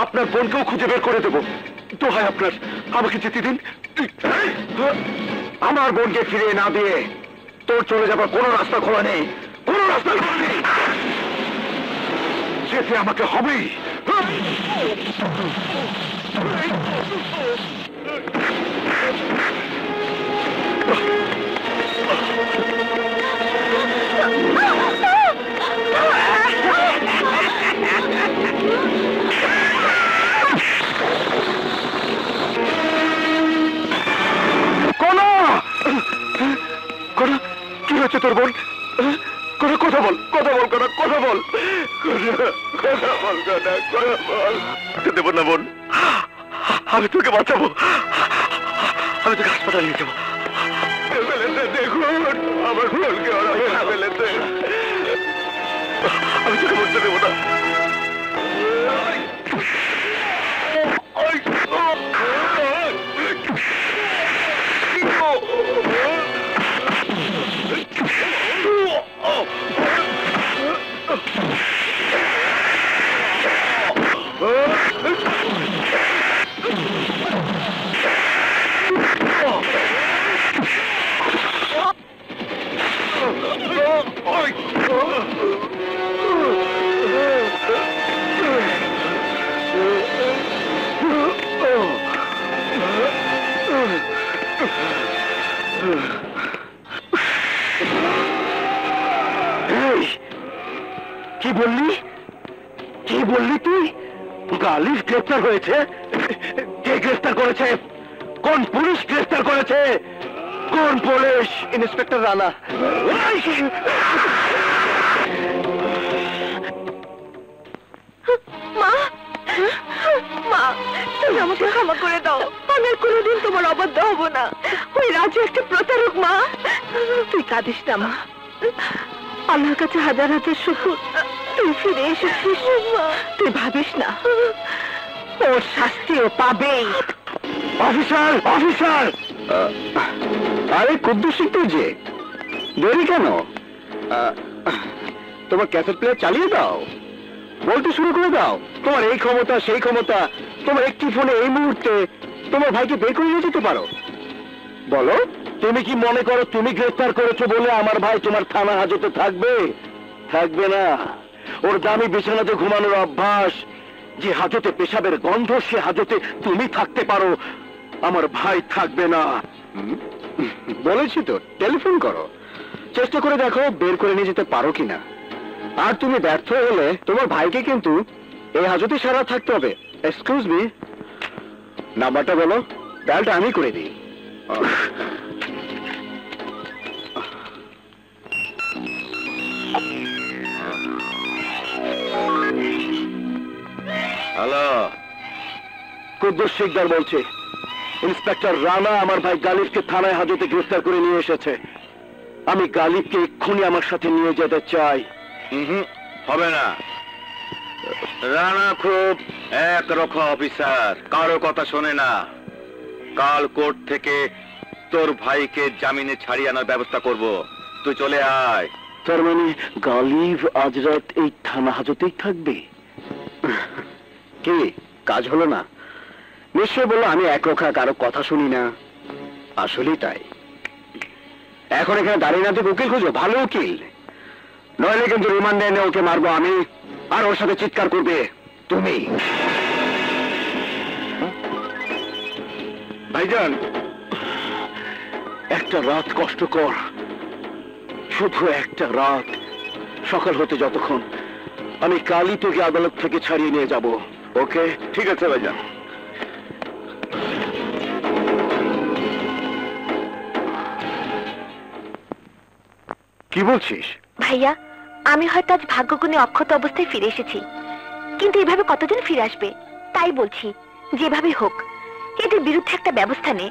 Speaker 2: আপনার বোনকেও খুঁজে বের করে দেবো। দোহাই আপনার, আমাকে যেতে দিন। আমার বোনকে ফিরিয়ে না দিয়ে তোর চলে যাবার কোনো রাস্তা খোলা নেই, কোনো রাস্তা খোলা নেই। যেতে আমাকে হবেই। কি হয়েছে তোর বোন? কথা বল, কথা বল, কথা বল, কথা বল, কথা বল। দেব না বোন, আমি তোকে বাঁচাবো, আমি তোকে হাসপাতালে নিয়ে যাবো। দেখুন আমার বোনকে ওরা মেরে ফেলেছে, আমি তোকে বলতে দেবো না।
Speaker 4: এই, কি বললি? কি বললি তুই? গালিব গ্রেফতার হয়েছে? কে গ্রেফতার করেছে? কোন পুলিশ গ্রেফতার করেছে? কোন পুলিশ? ইন্সপেক্টর রানা।
Speaker 3: মা, মা, তুমি আমাকে ক্ষমা করে দাও। আমি আর কোনোদিন তোমার অবাধ্য হব না। ওই রাজু একটা প্রতারক। মা,
Speaker 6: তুই কাঁদিস না মা, আল্লাহর কাছে হাজার হাজার শুকর তুই ফিরে এসেছিস। তুই ভাবিস না, ওর শাস্তিও পাবেই।
Speaker 4: Officer, officer! আরে কুদ্দুস সিং তুই যে দেরি কেন? তোমার ক্যাসেট প্লেয়ার চালিয়ে দাও, বলতে শুরু করে দাও। তোমার এই ক্ষমতা, সেই ক্ষমতা, তোমার একটি ফোনে এই মুহূর্তে তোমার ভাইকে বের করে নিয়ে যেতে পারো। বলো, তুমি কি মনে করো তুমি গ্রেফতার করেছো বলে আমার ভাই তোমার থানা হাজতে থাকবে? থাকবে না। ওর দামি বিছানাতে ঘুমানোর অভ্যাস, যে হাজতে পেশাবের গন্ধ, সে হাজতে তুমি থাকতে পারো, আমার ভাই থাকবে না। বলেছি তো, টেলিফোন করো, চেষ্টা করে দেখো বের করে নিয়ে যেতে পারো কিনা। আর তুমি ব্যর্থ হলে তোমার ভাইকে কিন্তু এই হাজতে সারা থাকতে হবে। এক্সকিউজ মি, নাম্বারটা বলো, ডায়ালটা আমি করে দিই। হ্যালো, কুদ্দুস শিকদার বলছি। ইন্সপেক্টর রানা আমার ভাই গালিবকে থানায় হাজতে গ্রেফতার করে নিয়ে এসেছে। আমি গালিবকে এক্ষুনি আমার সাথে নিয়ে যেতে চাই।
Speaker 2: হবে না। রানা খুব একরকম অফিসার, কারো কথা শোনে না। কাল কোর্ট থেকে তোর ভাইকে জামিনে ছাড়িয়ে আনার ব্যবস্থা করব, তুই চলে আয়।
Speaker 4: তার মানে গালিব আজ রাত এই থানা হাজতেই থাকবে? কি কাজ হলো না? নিশ্চয় বললো আমি একরক্ষা, কারো কথা শুনি না। আসলেই তাই। এখন এখানে দাঁড়িয়ে না থেকে উকিল খুঁজো, ভালো উকিল, নইলে কিন্তু রিমান্ডে এনে ওকে মারবো আমি, আর ওর সাথে চিৎকার করবে তুমি।
Speaker 2: ভাইজান,
Speaker 4: একটা রাত কষ্টকর, শুধু একটা রাত। সকাল হতে যতক্ষণ, আমি কালই তোকে আদালত থেকে ছাড়িয়ে নিয়ে যাব। ওকে?
Speaker 2: ঠিক আছে ভাইজান।
Speaker 4: কি বলছিস?
Speaker 3: ভাইয়া, আমি হয়তো আজ ভাগ্যগুণে অক্ষত অবস্থায় ফিরে এসেছি, কিন্তু এভাবে কতদিন ফিরে আসবে? তাই বলছি, যেভাবে হোক এদের বিরুদ্ধে একটা ব্যবস্থা নে,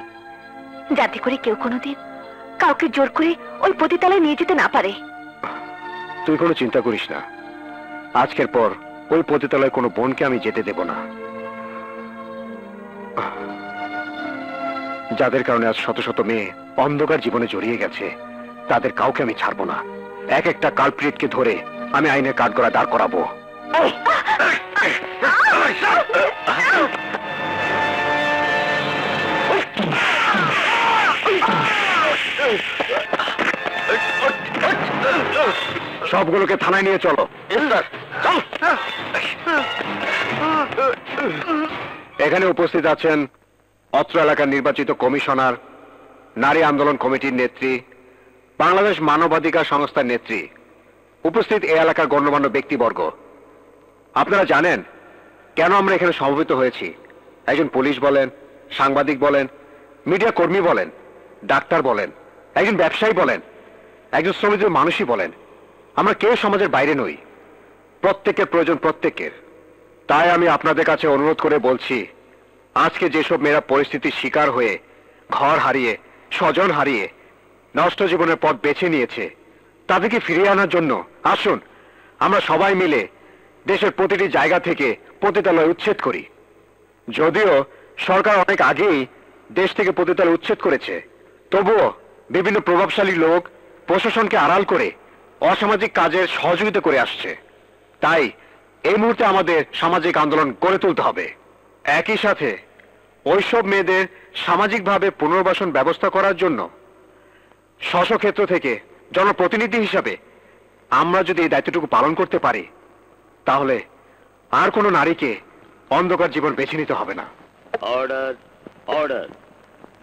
Speaker 3: যাতে করে কেউ কোনোদিন কাউকে জোর করে ওই পতিতালয়ে নিয়ে যেতে না পারে।
Speaker 4: তুই কোনো চিন্তা করিস না, আজকের পর ওই পতিতালয়ে কোনো বোনকে আমি যেতে দেব না। যাদের কারণে আজ শত শত মেয়ে অন্ধকার জীবনে জড়িয়ে গেছে, তাদের কাউকে আমি ছাড়বো না। এক একটা কালপ্রিটকে ধরে আমি আইনের কাঠগড়ায় দাঁড় করাবো। সবগুলোকে থানায় নিয়ে চলো। এখানে উপস্থিত আছেন অত্র এলাকার নির্বাচিত কমিশনার, নারী আন্দোলন কমিটির নেত্রী, বাংলাদেশ মানবাধিকার সংস্থার নেত্রী, উপস্থিত এই এলাকার গণ্যমান্য ব্যক্তিবর্গ। আপনারা জানেন কেন আমরা এখানে সমবেত হয়েছি? একজন পুলিশ বলেন, সাংবাদিক বলেন, মিডিয়া কর্মী বলেন, ডাক্তার বলেন, একজন ব্যবসায়ী বলেন, একজন শ্রমিক মানুষই বলেন, আমরা কেউ সমাজের বাইরে নই। প্রত্যেকের প্রয়োজন প্রত্যেকের। তাই আমি আপনাদের কাছে অনুরোধ করে বলছি, আজকে যেসব মেয়েরা পরিস্থিতির শিকার হয়ে ঘর হারিয়ে, স্বজন হারিয়ে নষ্ট জীবনের পথ বেছে নিয়েছে, তাদেরকে ফিরিয়ে আনার জন্য আসুন আমরা সবাই মিলে দেশের প্রতিটি জায়গা থেকে পতিতালয় উচ্ছেদ করি। যদিও সরকার অনেক আগেই দেশ থেকে পতিতালয় উচ্ছেদ করেছে, তবুও বিভিন্ন প্রভাবশালী লোক প্রশাসনকে আড়াল করে অসামাজিক কাজের সহযোগিতা করে আসছে। তাই এই মুহূর্তে আমাদের সামাজিক আন্দোলন গড়ে তুলতে হবে। একই সাথে ওইসব মেয়েদের সামাজিকভাবে পুনর্বাসন ব্যবস্থা করার জন্য স্ব ক্ষেত্র থেকে জনপ্রতিনিধি হিসাবে আমরা যদি এই দায়িত্বটুকু পালন করতে পারি, তাহলে আর কোনো নারীকে অন্ধকার জীবন বেছে নিতে হবে না।
Speaker 1: Order, order.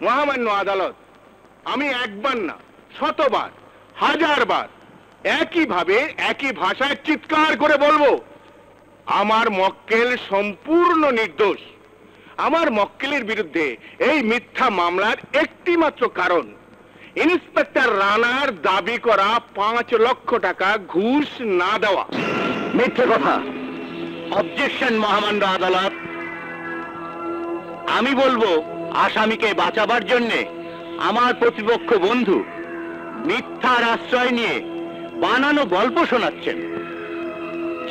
Speaker 2: মহামান্য আদালত, আমি একবার না, শতবার, হাজারবার একইভাবে একই ভাষায় চিৎকার করে বলবো, আমার মক্কেল সম্পূর্ণ নির্দোষ। আমার মক্কেলের বিরুদ্ধে এই মিথ্যা মামলার একটি মাত্র কারণ, ইন্সপেক্টর রানার দাবি করা 5 লক্ষ টাকা ঘুষ না দেওয়া।
Speaker 4: মিথ্যে কথা। অবজেকশন মহামান্য আদালত। আমি বলবো আসামিকে বাঁচাবার জন্য আমার প্রতিপক্ষ বন্ধু মিথ্যার আশ্রয় নিয়ে বানানো গল্প শোনাচ্ছেন,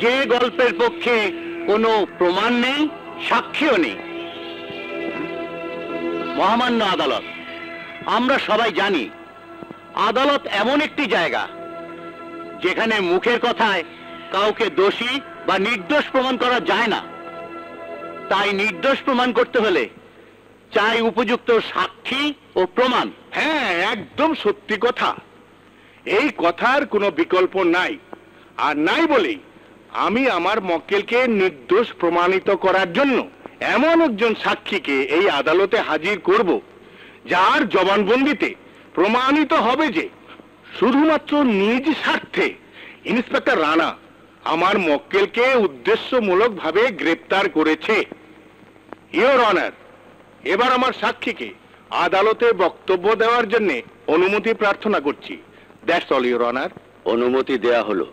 Speaker 4: যে গল্পের পক্ষে কোনো প্রমাণ নেই, সাক্ষীও নেই। মহামান্য আদালত, আমরা সবাই জানি আদালত এমন একটি জায়গা যেখানে মুখের কথায় কাউকে দোষী বা নির্দোষ প্রমাণ করা যায় না। তাই নির্দোষ প্রমাণ করতে হলে চাই উপযুক্ত সাক্ষী ও প্রমাণ।
Speaker 2: হ্যাঁ, একদম সত্যি কথা। এই কথার কোনো বিকল্প নাই। আর নাই বলেই আমি আমার মক্কেলকে নির্দোষ প্রমাণিত করার জন্য এমন একজন সাক্ষীকে এই আদালতে হাজির করব, যার জবানবন্দিতে প্রমাণিত হবে যে শুধুমাত্র নিজ স্বার্থে ইন্সপেক্টর রানা আমার মক্কেলকে উদ্দেশ্যমূলকভাবে গ্রেপ্তার করেছে। ইওর অনার, এবার আমার সাক্ষীকে আদালতে বক্তব্য দেওয়ার জন্য অনুমতি প্রার্থনা করছি। That's all your honour.
Speaker 1: অনুমতি দেয়া হলো।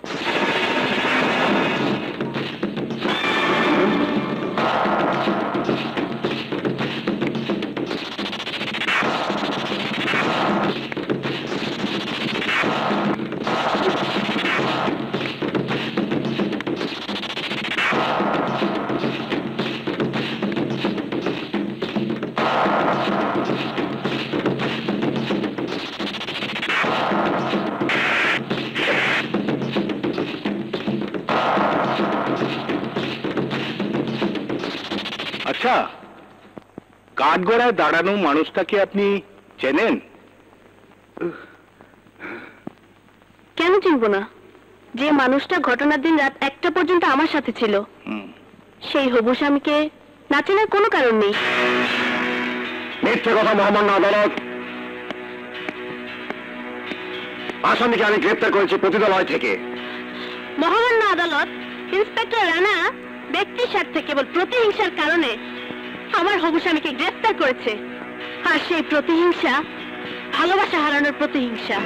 Speaker 2: আচ্ছা, কাঠগড়ায় দাঁড়ানো মানুষটাকে আপনি চেনেন?
Speaker 3: কেন চিনবো না? যে মানুষটা ঘটনার দিন রাত 1টা পর্যন্ত আমার সাথে ছিল, সেই হবু স্বামীকে না চেনার কোনো কারণ নেই।
Speaker 4: মিথ্যে কথা মহামান্য আদালত। আসামিকে আমি গ্রেপ্তার করেছি পতিতালয় থেকে।
Speaker 3: মহামান্য আদালত, ইন্সপেক্টর রানা ব্যক্তির স্বার্থে কেবল প্রতিহিংসার কারণে আমার হবু স্বামীকে গ্রেফতার করেছে। আর সেই প্রতিহিংসা ভালোবাসা হারানোর প্রতিহিংসা।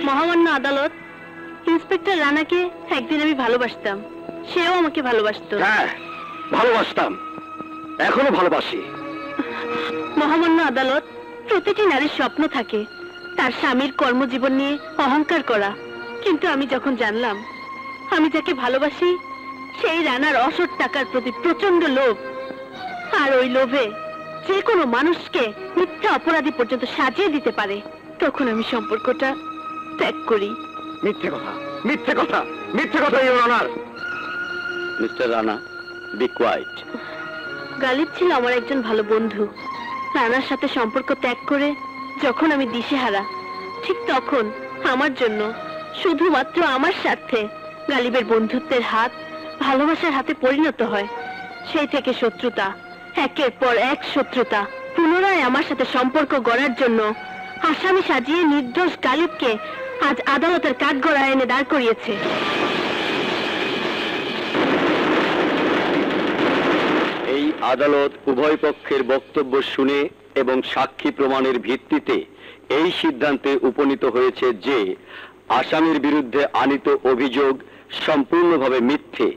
Speaker 3: মহামান্য আদালত, ইন্সপেক্টর রানাকে একদিন আমি ভালোবাসতাম, সেও আমাকে ভালোবাসতো।
Speaker 4: হ্যাঁ, ভালোবাসতাম, এখনো ভালোবাসি।
Speaker 3: মহামান্য আদালত, প্রতিটি নারীর স্বপ্ন থাকে তার স্বামীর কর্মজীবন নিয়ে অহংকার করা, কিন্তু আমি যখন জানলাম আমি যাকে ভালোবাসি সেই রানার অসৎ টাকার প্রতি প্রচন্ড লোভ, আর ওই লোভে যে কোনো মানুষকে মিথ্যা অপরাধী পর্যন্ত সাজিয়ে দিতে পারে, তখন আমি সম্পর্কটা ত্যাগ করি।
Speaker 4: মিথ্যে কথা, মিথ্যে কথা, মিথ্যে কথা your honour.
Speaker 1: Mister Rana, be quiet.
Speaker 3: Ghalib ছিল আমার একজন ভালো বন্ধু। রানার সাথে সম্পর্ক ত্যাগ করে যখন আমি দিশেহারা, ঠিক তখন আমার জন্য, শুধুমাত্র আমার স্বার্থে গালিবের বন্ধুত্বের হাত ভালোবাসার হাতে পরিণত হয়। সেই থেকে শত্রুতা, একের পর এক শত্রুতা পুনরায় আমার সাথে সম্পর্ক গড়ার জন্য আসামি সাজিয়ে নির্দোষ গালিবকে আজ আদালতের কাঠগড়ায় এনে দাঁড় করিয়েছে।
Speaker 1: এই আদালত উভয় পক্ষের বক্তব্য শুনে এবং সাক্ষী প্রমাণের ভিত্তিতে এই সিদ্ধান্তে উপনীত হয়েছে যে আসামির বিরুদ্ধে আনীত অভিযোগ সম্পূর্ণভাবে মিথ্যে।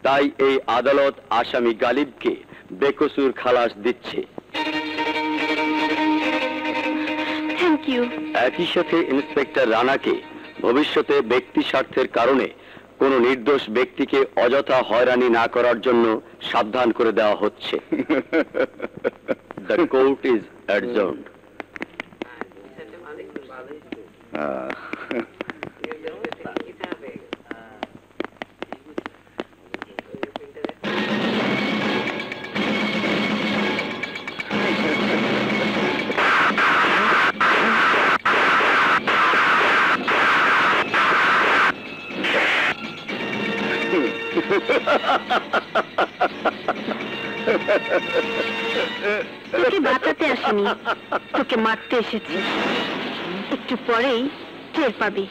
Speaker 1: তাই এই আদালত আসামি গালিবকে বেকসুর খালাস দিচ্ছে।
Speaker 3: Thank you.
Speaker 1: একই সাথে ইন্সপেক্টর রানাকে ভবিষ্যতে ব্যক্তি স্বার্থের কারণে কোনো নির্দোষ ব্যক্তিকে অযথা হয়রানি না করার জন্য সাবধান করে দেওয়া হচ্ছে। The court is adjourned.
Speaker 3: তোকে বাঁচাতে আসেনি, তোকে মারতে এসেছি। একটু পরেই টের পাবি।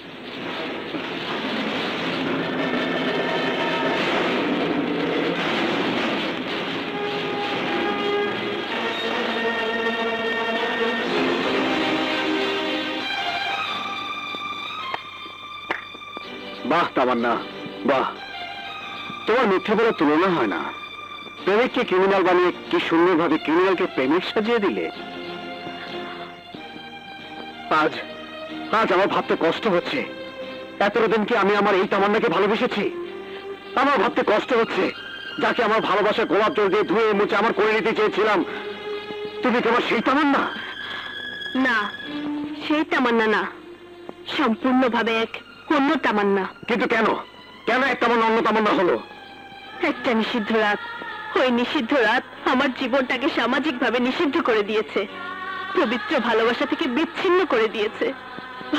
Speaker 1: বাহ তামান্না, বাহ, তোমার মিথ্যে বলে তুলনা হয় না। প্রেমিককে ক্রিমিনাল বানিয়ে কি সুন্দরভাবে ক্রিমিনালকে প্রেমিক সাজিয়ে দিলে। আজ আজ আমার ভাবতে কষ্ট হচ্ছে, এতদিন কি আমি আমার এই তামান্নাকে ভালোবেসেছি? আমার ভাবতে কষ্ট হচ্ছে, যাকে আমার ভালোবাসা গোলাপ জল দিয়ে ধুয়ে মুছে আমার করে নিতে চেয়েছিলাম, তুমি কি আমার সেই তামান্না?
Speaker 3: না, সেই তামান্না না, সম্পূর্ণভাবে এক অন্য তামান্না।
Speaker 1: কিন্তু কেন কেন এক তামান্না অন্য তামান্না হলো?
Speaker 3: একটা নিষিদ্ধ রাত, ওই নিষিদ্ধ রাত আমার জীবনটাকে সামাজিকভাবে নিষিদ্ধ করে দিয়েছে, পবিত্র ভালোবাসা থেকে বিচ্ছিন্ন করে দিয়েছে,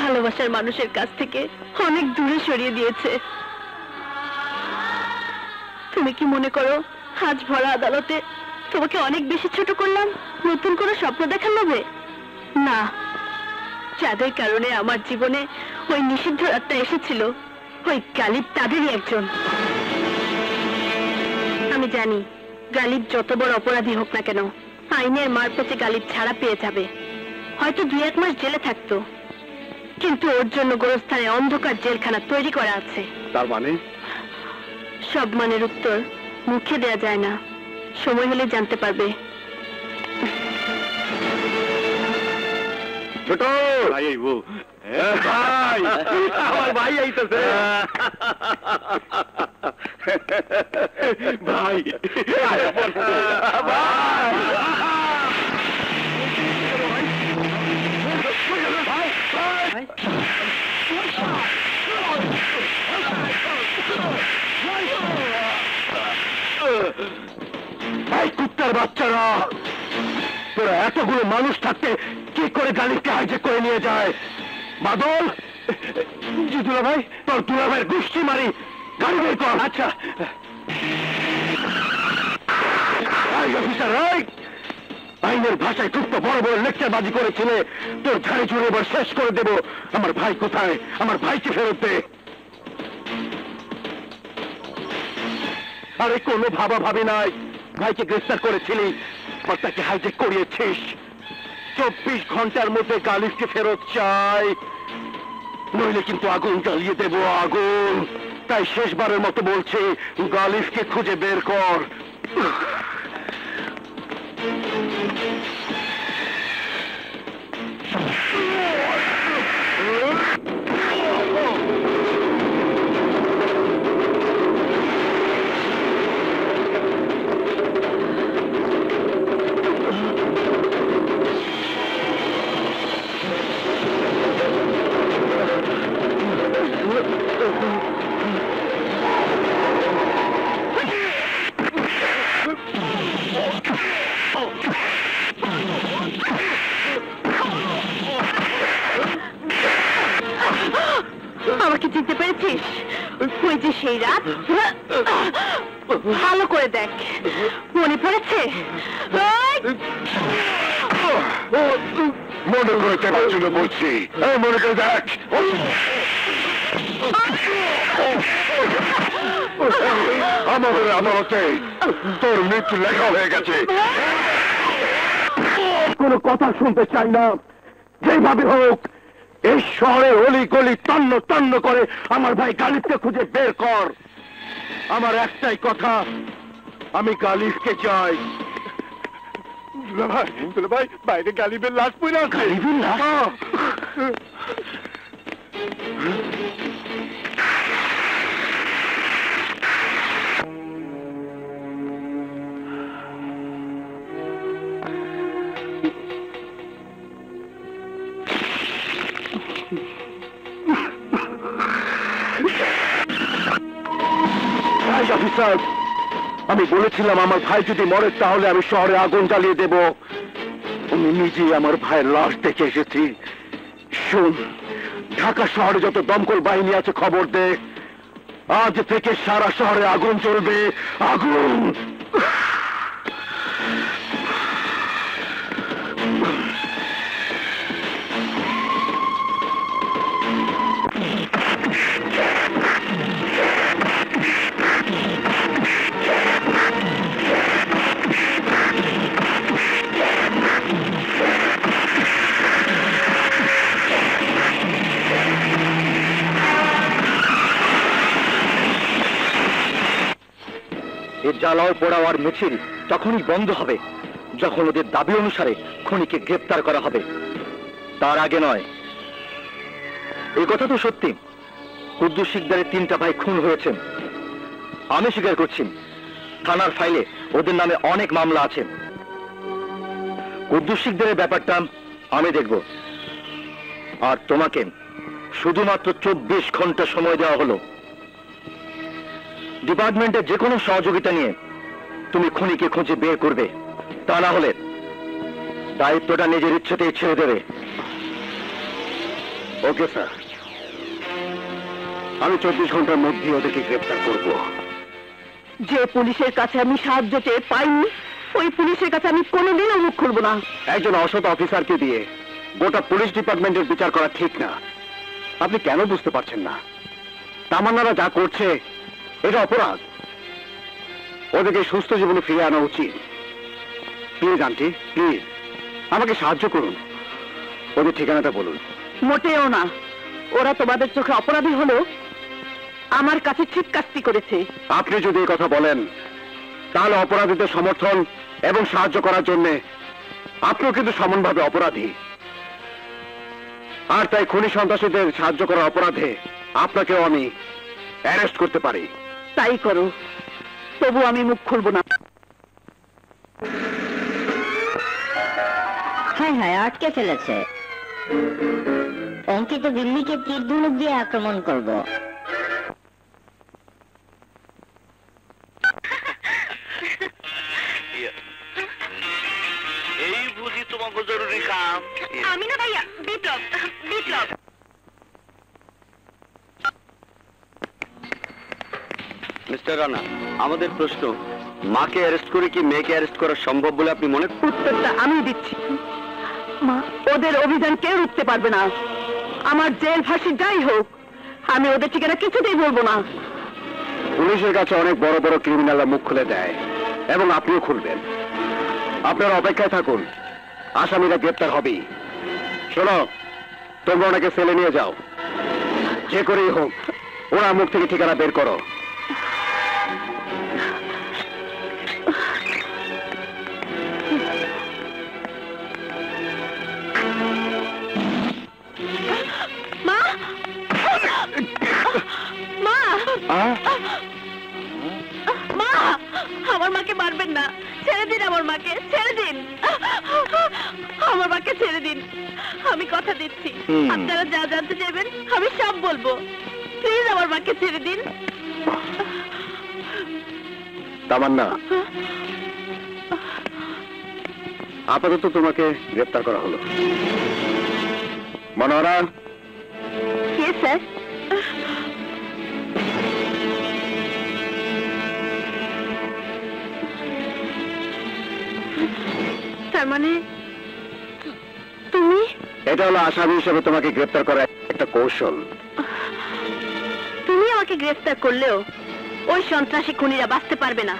Speaker 3: ভালোবাসার মানুষের কাছ থেকে অনেক দূরে সরিয়ে দিয়েছে। তুমি কি মনে করো আজ ভরা আদালতে তোমাকে অনেক বেশি ছোট করলাম নতুন করে স্বপ্ন দেখার লোভে? না, যাদের কারণে আমার জীবনে ওই নিষিদ্ধ রাতটা এসেছিল, ওই গালিব তাদেরই একজন। আমি জানি গালিব যত বড় অপরাধী হোক না কেন, আইনের মারপ্যাচে গালিব ছাড়া পেয়ে যাবে, হয়তো 2-1 মাস জেলে থাকতো, কিন্তু ওর জন্য গোরস্থানে অন্ধকার জেলখানা তৈরি করা আছে।
Speaker 1: তার মানে?
Speaker 3: সব মানের উত্তর মুখে দেয়া যায় না, সময় হলে জানতে পারবে।
Speaker 1: ছোট ভাই আইবো, ভাই আমার ভাই আইতেছে, ভাই ভাই, কুত্তার বাচ্চারা, তোরা এতগুলো মানুষ থাকতে কি করে গালিবকে হাইজ্যাক করে নিয়ে যায়? বাদল, জি দুলা ভাই, তোর দুলা ভাইয়ের গোষ্ঠী মারি, গাড়ি বের কর। আচ্ছা অফিসার, আইনের ভাষায় খুব বড় বড় লেকচার বাজি করেছিলে, তোর ঝাড়ি ঝুড়ে এবার শেষ করে দেব। আমার ভাই কোথায়? আমার ভাইকে ফেরত দে। আরে কোনো ভাবা ভাবি নাই, ভাইকে গ্রেফতার করেছিলি, আর তাকে হাইজ্যাক করিয়েছিস। 24 ঘন্টার মধ্যে গালিবকে ফেরত চাই, নইলে কিন্তু আগুন জ্বালিয়ে দেব, আগুন। তাই শেষবারের মতো বলছি, গালিবকে খুঁজে বের কর।
Speaker 3: আমাকে চিনতে পেরেছিস? ওই যে সেই রাত, ভালো করে দেখ, মনে পড়েছে?
Speaker 1: মনে করে দেখার জন্য বলছি, মনে করে দেখ। আমার আদালতে তোর মৃত্যু লেখা হয়ে গেছে, কোনো কথা শুনতে চাই না। যেভাবে হোক এই শহরের অলি গলি তন্ন তন্ন করে আমার ভাই গালিবকে খুঁজে বের কর। আমার একটাই কথা, আমি গালিবকে চাই। ভাই, বাইরে গালিবের লাশ পড়ে আছে। গালিবের লাশ? অফিসার, আমি বলেছিলাম আমার ভাই যদি মরে তাহলে আমি শহরে আগুন জ্বালিয়ে দেব। আমি নিজেই আমার ভাইয়ের লাশ দেখে এসেছি। শোন, ঢাকা শহরে যত দমকল বাহিনী আছে খবর দে, আজ থেকে সারা শহরে আগুন জ্বলবে, আগুন।
Speaker 7: জ্বালাও পোড়াওয়ার মিছিল তখনই বন্ধ হবে যখন ওদের দাবি অনুসারে খুনিকে গ্রেপ্তার করা হবে, তার আগে নয়। এই কথা তো সত্যি, কুদ্দুস শিকদারের 3টা ভাই খুন হয়েছেন। আমি স্বীকার করছি, থানার ফাইলে ওদের নামে অনেক মামলা আছে। কুদ্দুস শিকদারের ব্যাপারটা আমি দেখব। আর তোমাকে শুধুমাত্র 24 ঘন্টা সময় দেওয়া হলো। ডিপার্টমেন্টের যে কোনো সহযোগিতা নিয়ে তুমি খুনিকে খুঁজে বের করবে, তা না হলে দায়িত্বটা নিজের ইচ্ছেতেই ছেড়ে দেবে। ওকে স্যার, আমি 24 ঘন্টার মধ্যে ওদেরকে গ্রেফতার করব।
Speaker 3: যে পুলিশের কাছে আমি সাহায্য চেয়ে পাইনি, ওই পুলিশের কাছে আমি কোনোদিনও মুখ খুলবো না।
Speaker 7: একজন অসৎ অফিসারকে দিয়ে গোটা পুলিশ ডিপার্টমেন্টের বিচার করা ঠিক না। আপনি কেন বুঝতে পারছেন না? তামান্নারা যা করছে এটা অপরাধ। ওদেরকে সুস্থ জীবনে ফিরে আনা উচিত। প্লিজ আন্টি, প্লিজ আমাকে সাহায্য করুন। ওদের ঠিকানাটা বলুন।
Speaker 3: মোটেও না, ওরা তোমাদের চোখে অপরাধী হলো আমার কাছে ঠিক কাজটি করেছে।
Speaker 7: আপনি যদি এই কথা বলেন তাহলে অপরাধীদের সমর্থন এবং সাহায্য করার জন্য আপনিও কিন্তু সমানভাবে অপরাধী। আর তাই খুনি সন্ত্রাসীদের সাহায্য করার অপরাধে আপনাকেও আমি অ্যারেস্ট করতে পারি।
Speaker 3: তাই করো, তবু আমি মুখ খুলবো না।
Speaker 8: হায় হায়, আটকে ফেলেছে। অঙ্কিত দিল্লিকে তীর ধনুক দিয়ে আক্রমণ করব।
Speaker 4: এই বুঝি তোমাকে জরুরি কাম।
Speaker 3: আমি না ভাইয়া, বিপ্লব বিপ্লব।
Speaker 1: মিস্টার রানা, আমাদের প্রশ্ন, মাকে অ্যারেস্ট করে কি মেয়েকে অ্যারেস্ট করা সম্ভব বলে আপনি মনে করেন?
Speaker 3: উত্তরটা আমি দিচ্ছি। মা, ওদের অভিযান কেউ রুখতে পারবে না। আমার জেল ফাঁসি যাই হোক, আমি ওদের ঠিকানা কিছুতেই বলবো না।
Speaker 7: পুলিশের কাছে অনেক বড় বড় ক্রিমিনালরা মুখ খুলে দেয় এবং আপনিও খুলবেন। আপনারা অপেক্ষায় থাকুন, আসামিরা গ্রেপ্তার হবেই। শোনো, তোমরা ওনাকে সেলে নিয়ে যাও। যে করেই হোক ওরা মুখ থেকে ঠিকানা বের করো।
Speaker 3: মা, মা, মা, আমার মাকে মারবেন না, ছেড়ে দিন আমার মাকে, ছেড়ে দিন আমার মাকে, ছেড়ে দিন। আমি কথা দিচ্ছি, আপনারা যা জানতে চাইবেন আমি সব বলবো। প্লিজ আমার মাকে ছেড়ে দিন।
Speaker 7: তামান্না, আপাতত তোমাকে গ্রেপ্তার করা হলো। মনোহরা।
Speaker 3: কে স্যার? তার মানে তুমি?
Speaker 7: এটা হলো আসামি হিসেবে তোমাকে গ্রেপ্তার করার একটা কৌশল।
Speaker 3: তুমি আমাকে গ্রেফতার করলেও ওই সন্ত্রাসী খুনিরা বাঁচতে পারবে না।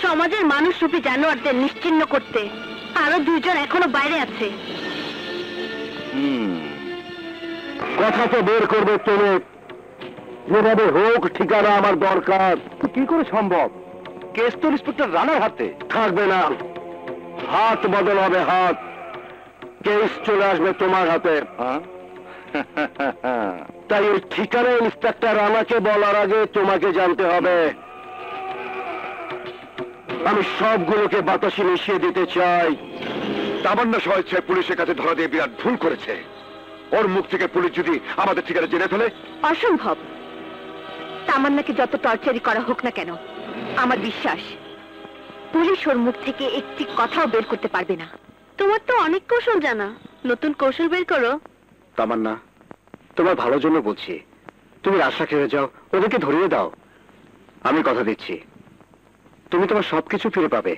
Speaker 3: সমাজের মানুষ রূপী জানোয়ারদের নিশ্চিহ্ন করতে আরো 2 জন এখনো বাইরে আছে।
Speaker 7: কথা তো বের করবে তুমি। যেভাবে হোক ঠিকানা আমার দরকার। কি করে সম্ভব? কেস তো ইন্সপেক্টর রানার হাতে থাকবে না, হাত বদল হবে, হাত। কেস চলে আসবে তোমার হাতে। তাই ওই ঠিকানা ইন্সপেক্টর রানাকে বলার আগে তোমাকে জানতে হবে। আমি সবগুলোকে বাতাসে মিশিয়ে দিতে চাই।
Speaker 2: তামান্না স্বেচ্ছায় পুলিশের কাছে ধরা দিয়ে বিরাট ভুল করেছে। ওর মুখ থেকে পুলিশ যদি আমাদের ঠিকানা জেনে ফেলে?
Speaker 3: অসম্ভব। তামান্নাকে যত টর্চারই করা হোক না কেন, আমার বিশ্বাস পুলিশ ওর মুখ থেকে একটি কথাও বের করতে পারবে না। তোমার তো অনেক কৌশল জানা, নতুন কৌশল বের করো।
Speaker 7: তামান্না, তোমার ভালোর জন্য বলছি। তুমি রাস্তা খেয়ে যাও, ওদেরকে ধরিয়ে দাও। আমি কথা দিচ্ছি, তুমি তোমার সবকিছু ফিরে পাবে।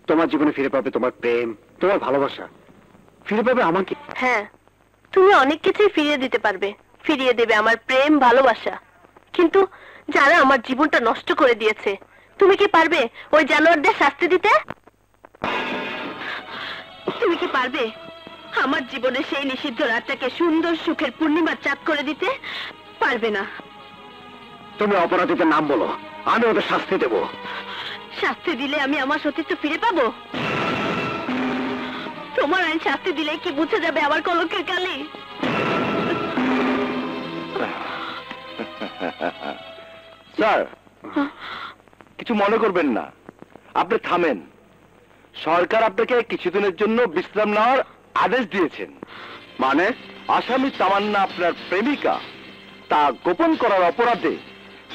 Speaker 7: তোমার জীবনে ফিরে পাবে তোমার প্রেম, তোমার ভালোবাসা, ফিরে পাবে আমাকে।
Speaker 3: হ্যাঁ, তুমি অনেক কিছুই ফিরিয়ে দিতে পারবে। ফিরিয়ে দেবে আমার প্রেম, ভালোবাসা। কিন্তু যারা আমার জীবনটা নষ্ট করে দিয়েছে, তুমি কি পারবে ওই জানোয়ারদের শাস্তি দিতে? তুমি কি পারবে আমার জীবনে সেই নিষিদ্ধ রাতটাকে সুন্দর সুখের পূর্ণিমার চাঁদ করে দিতে? পারবে না।
Speaker 7: তুমি অপরাধীদের নাম বলো, আমি ওদের শাস্তি দেব।
Speaker 3: শাস্তি দিলে আমি আমার সতীত্ব ফিরে পাবো? তোমার আইন শাস্তি দিলে কি বুঝে যাবে আমার কলঙ্কের কালি?
Speaker 7: স্যার, কিছু মনে করবেন না, আপনি থামেন। সরকার আপনাকে কিছুদিনের জন্য বিশ্রাম নেওয়ার আদেশ দিয়েছেন। মানে আসামি তামান্না আপনার প্রেমিকা, তা গোপন করার অপরাধে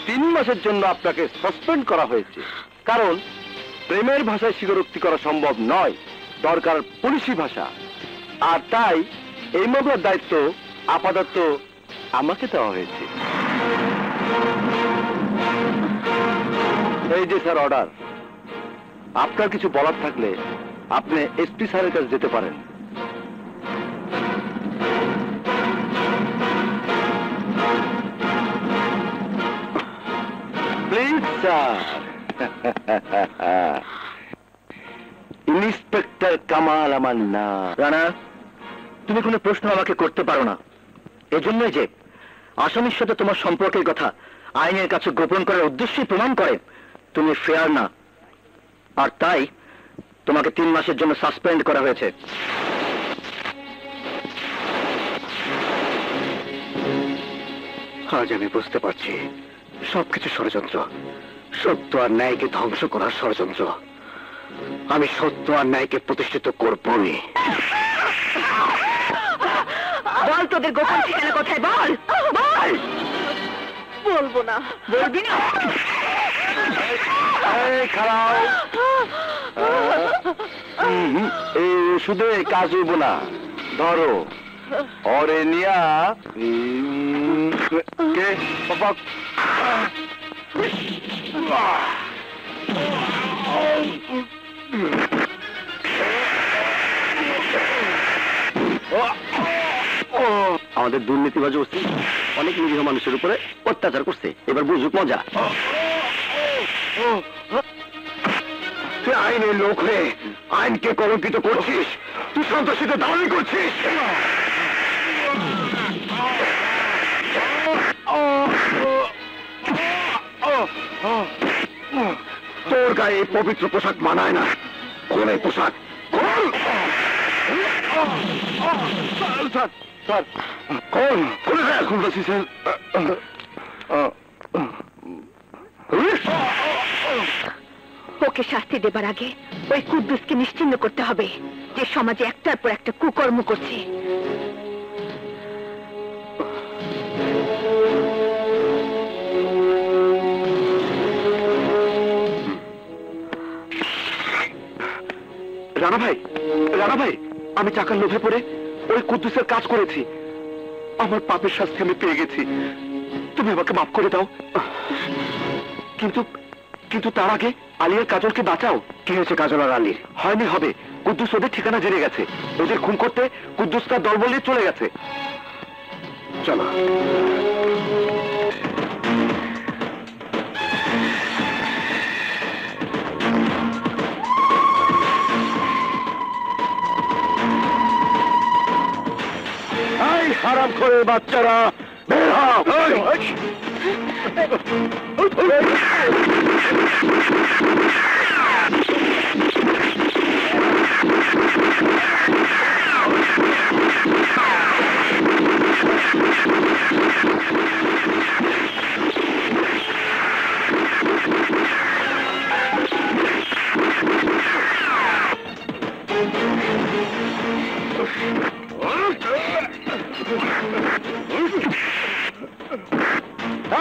Speaker 7: 3 মাসের জন্য আপনাকে সাসপেন্ড করা হয়েছে। কারণ প্রেমের ভাষায় স্বীকারোক্তি করা সম্ভব নয়, দরকার পুলিশি ভাষা। আর তাই এই মামলার দায়িত্ব আপাতত আমাকে দেওয়া হয়েছে। এই যে স্যার অর্ডার। আপনার কিছু বলার থাকলে আপনি এসপি স্যারের কাছে যেতে পারেন। Please sir. ইন্সপেক্টর কামাল আমার নাম।
Speaker 4: রানা, তুমি কোনো প্রশ্ন আমাকে করতে পারো না। এজন্যই যে আসামির সাথে তোমার সম্পর্কের কথা আইনের কাছে গোপন করার উদ্দেশ্যই প্রমাণ করে তুমি ফেয়ার না। আর তাই তোমাকে 3 মাসের জন্য সাসপেন্ড করা হয়েছে। আজ আমি বুঝতে পারছি সবকিছু ষড়যন্ত্র, সত্য আর ন্যায়কে ধ্বংস করার ষড়যন্ত্র। আমি সত্য আর ন্যায়কে প্রতিষ্ঠিত করবই।
Speaker 3: বল তোদের গোপন ঠিকানা কোথায়, বল বল। বলবো না। বলবি না?
Speaker 7: এই খারাপ, এই ওষুধে কাজ হইব না। ধরো অরে নিয়া কে বাবা।
Speaker 4: আমাদের দুর্নীতিবাজ ওসি অনেক নিরীহ মানুষের উপরে অত্যাচার করছে, এবার বুঝুক মজা। তুই আইনের লোক হয়ে আইনকে কলঙ্কিত করছিস, তুই সন্ত্রাসীদের দালালি করছিস। তোর গায়ে এই পবিত্র পোশাক মানায় না। কোন এই পোশাক?
Speaker 7: কোন খুলতেছি স্যার।
Speaker 3: ওকে শাস্তি দেবার আগে ওই কুদ্দুসকে নিশ্চিহ্ন করতে হবে, যে সমাজে একটার পর একটা কুকর্ম করছে।
Speaker 7: রানা ভাই, রানা ভাই, আমি টাকার লোভে পড়ে ওই কুদ্দুসের কাজ করেছি। আমার পাপের শাস্তি আমি পেয়ে গেছি, তুমি আমাকে মাফ করে দাও। কিন্তু কিন্তু তার আগে আলী আর কাজলকে বাঁচাও।
Speaker 4: কি হয়েছে কাজল আর আলীর?
Speaker 7: হয়নি হবে, কুদ্দুস ওদের ঠিকানা জেনে গেছে। ওদের খুন করতে কুদ্দুস তার দলবল নিয়ে চলে গেছে।
Speaker 4: চলো।
Speaker 7: এই হারাম করে বাচ্চারা বের হও।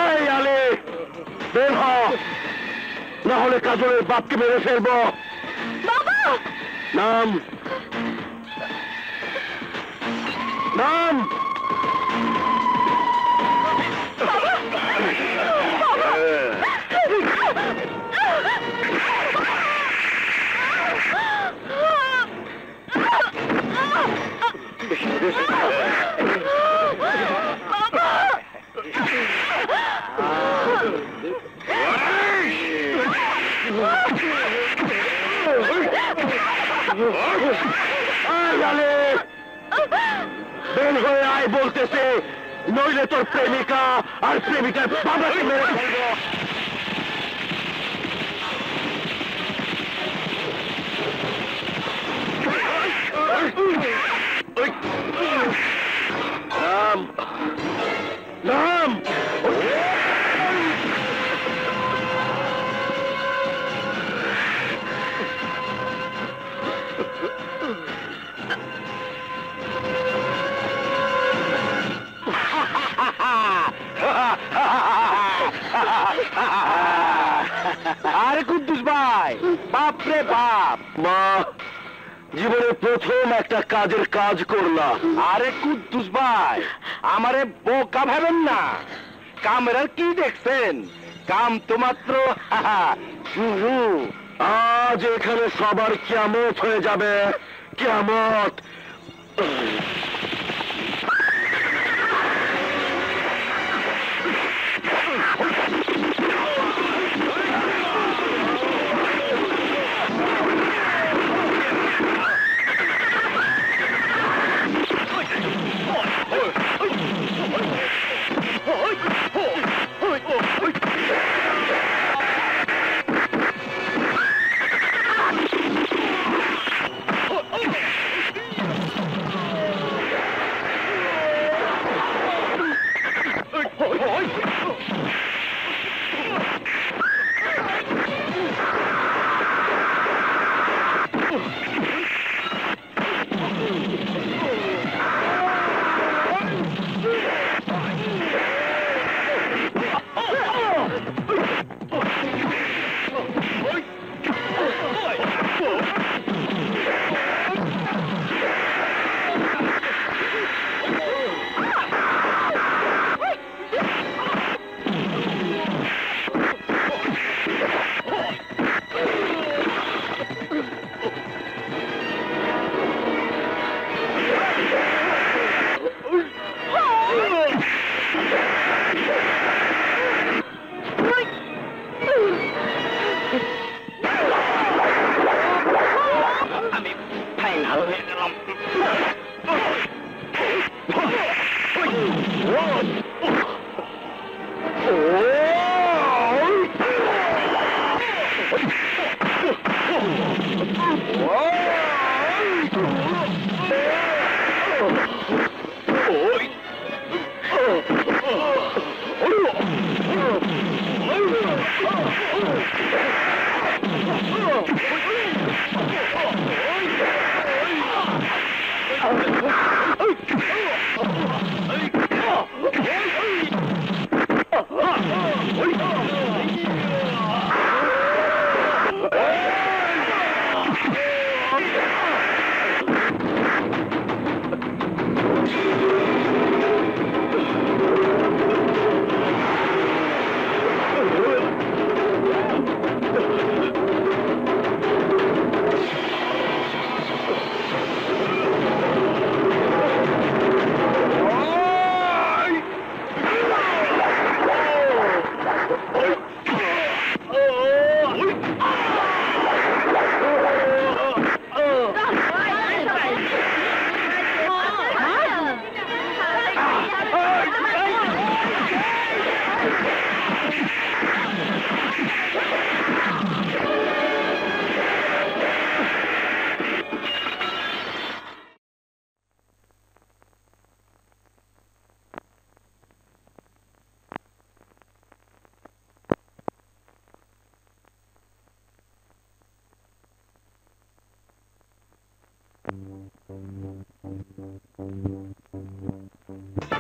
Speaker 7: এই আলী, বের হ, না হলে কাজলের বাপকে মেরে ফেলবো। নাম নাম। বের হয়ে আয় বলতেছে, নইলে তোর প্রেমিকা আর প্রেমিকার বাবাকে মেরে ফেলবো।
Speaker 4: আরে কুদ্দুস ভাই, বাপ রে বাপ।
Speaker 1: মা, জীবনে প্রথম একটা কাজের কাজ করলাম।
Speaker 4: আরে কুদ্দুস ভাই, আমারে বোকা ভাবেন না। কামের আর কি দেখছেন? কাম তো মাত্র শুরু।
Speaker 1: আজ এখানে সবার কিয়ামত হয়ে যাবে, কিয়ামত।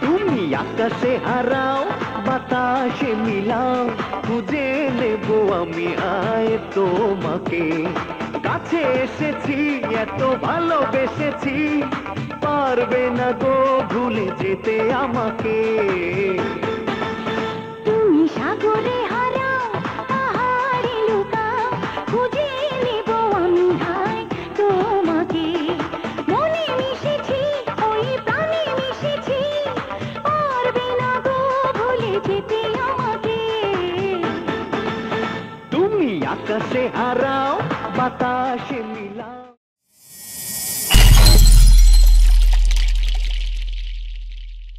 Speaker 5: তুমি আকাশে হারাও, বাতাসে মিলাও, খুঁজে নেব আমি আয় তোমাকে। কাছে এসেছি, এত ভালোবেসেছি, পারবে না গো ভুলে যেতে আমাকে।
Speaker 3: তুমি সাগরে হারাও, পাহাড়ে লুকাও, খুঁজে নেব আমি হায় তোমাকে। মনে মিশেছি, ওই প্রাণে মিশেছি, পারবে না গো ভুলে যেতে আমাকে।
Speaker 5: তুমি আকাশে হারাও, বাতাসে মিলাও।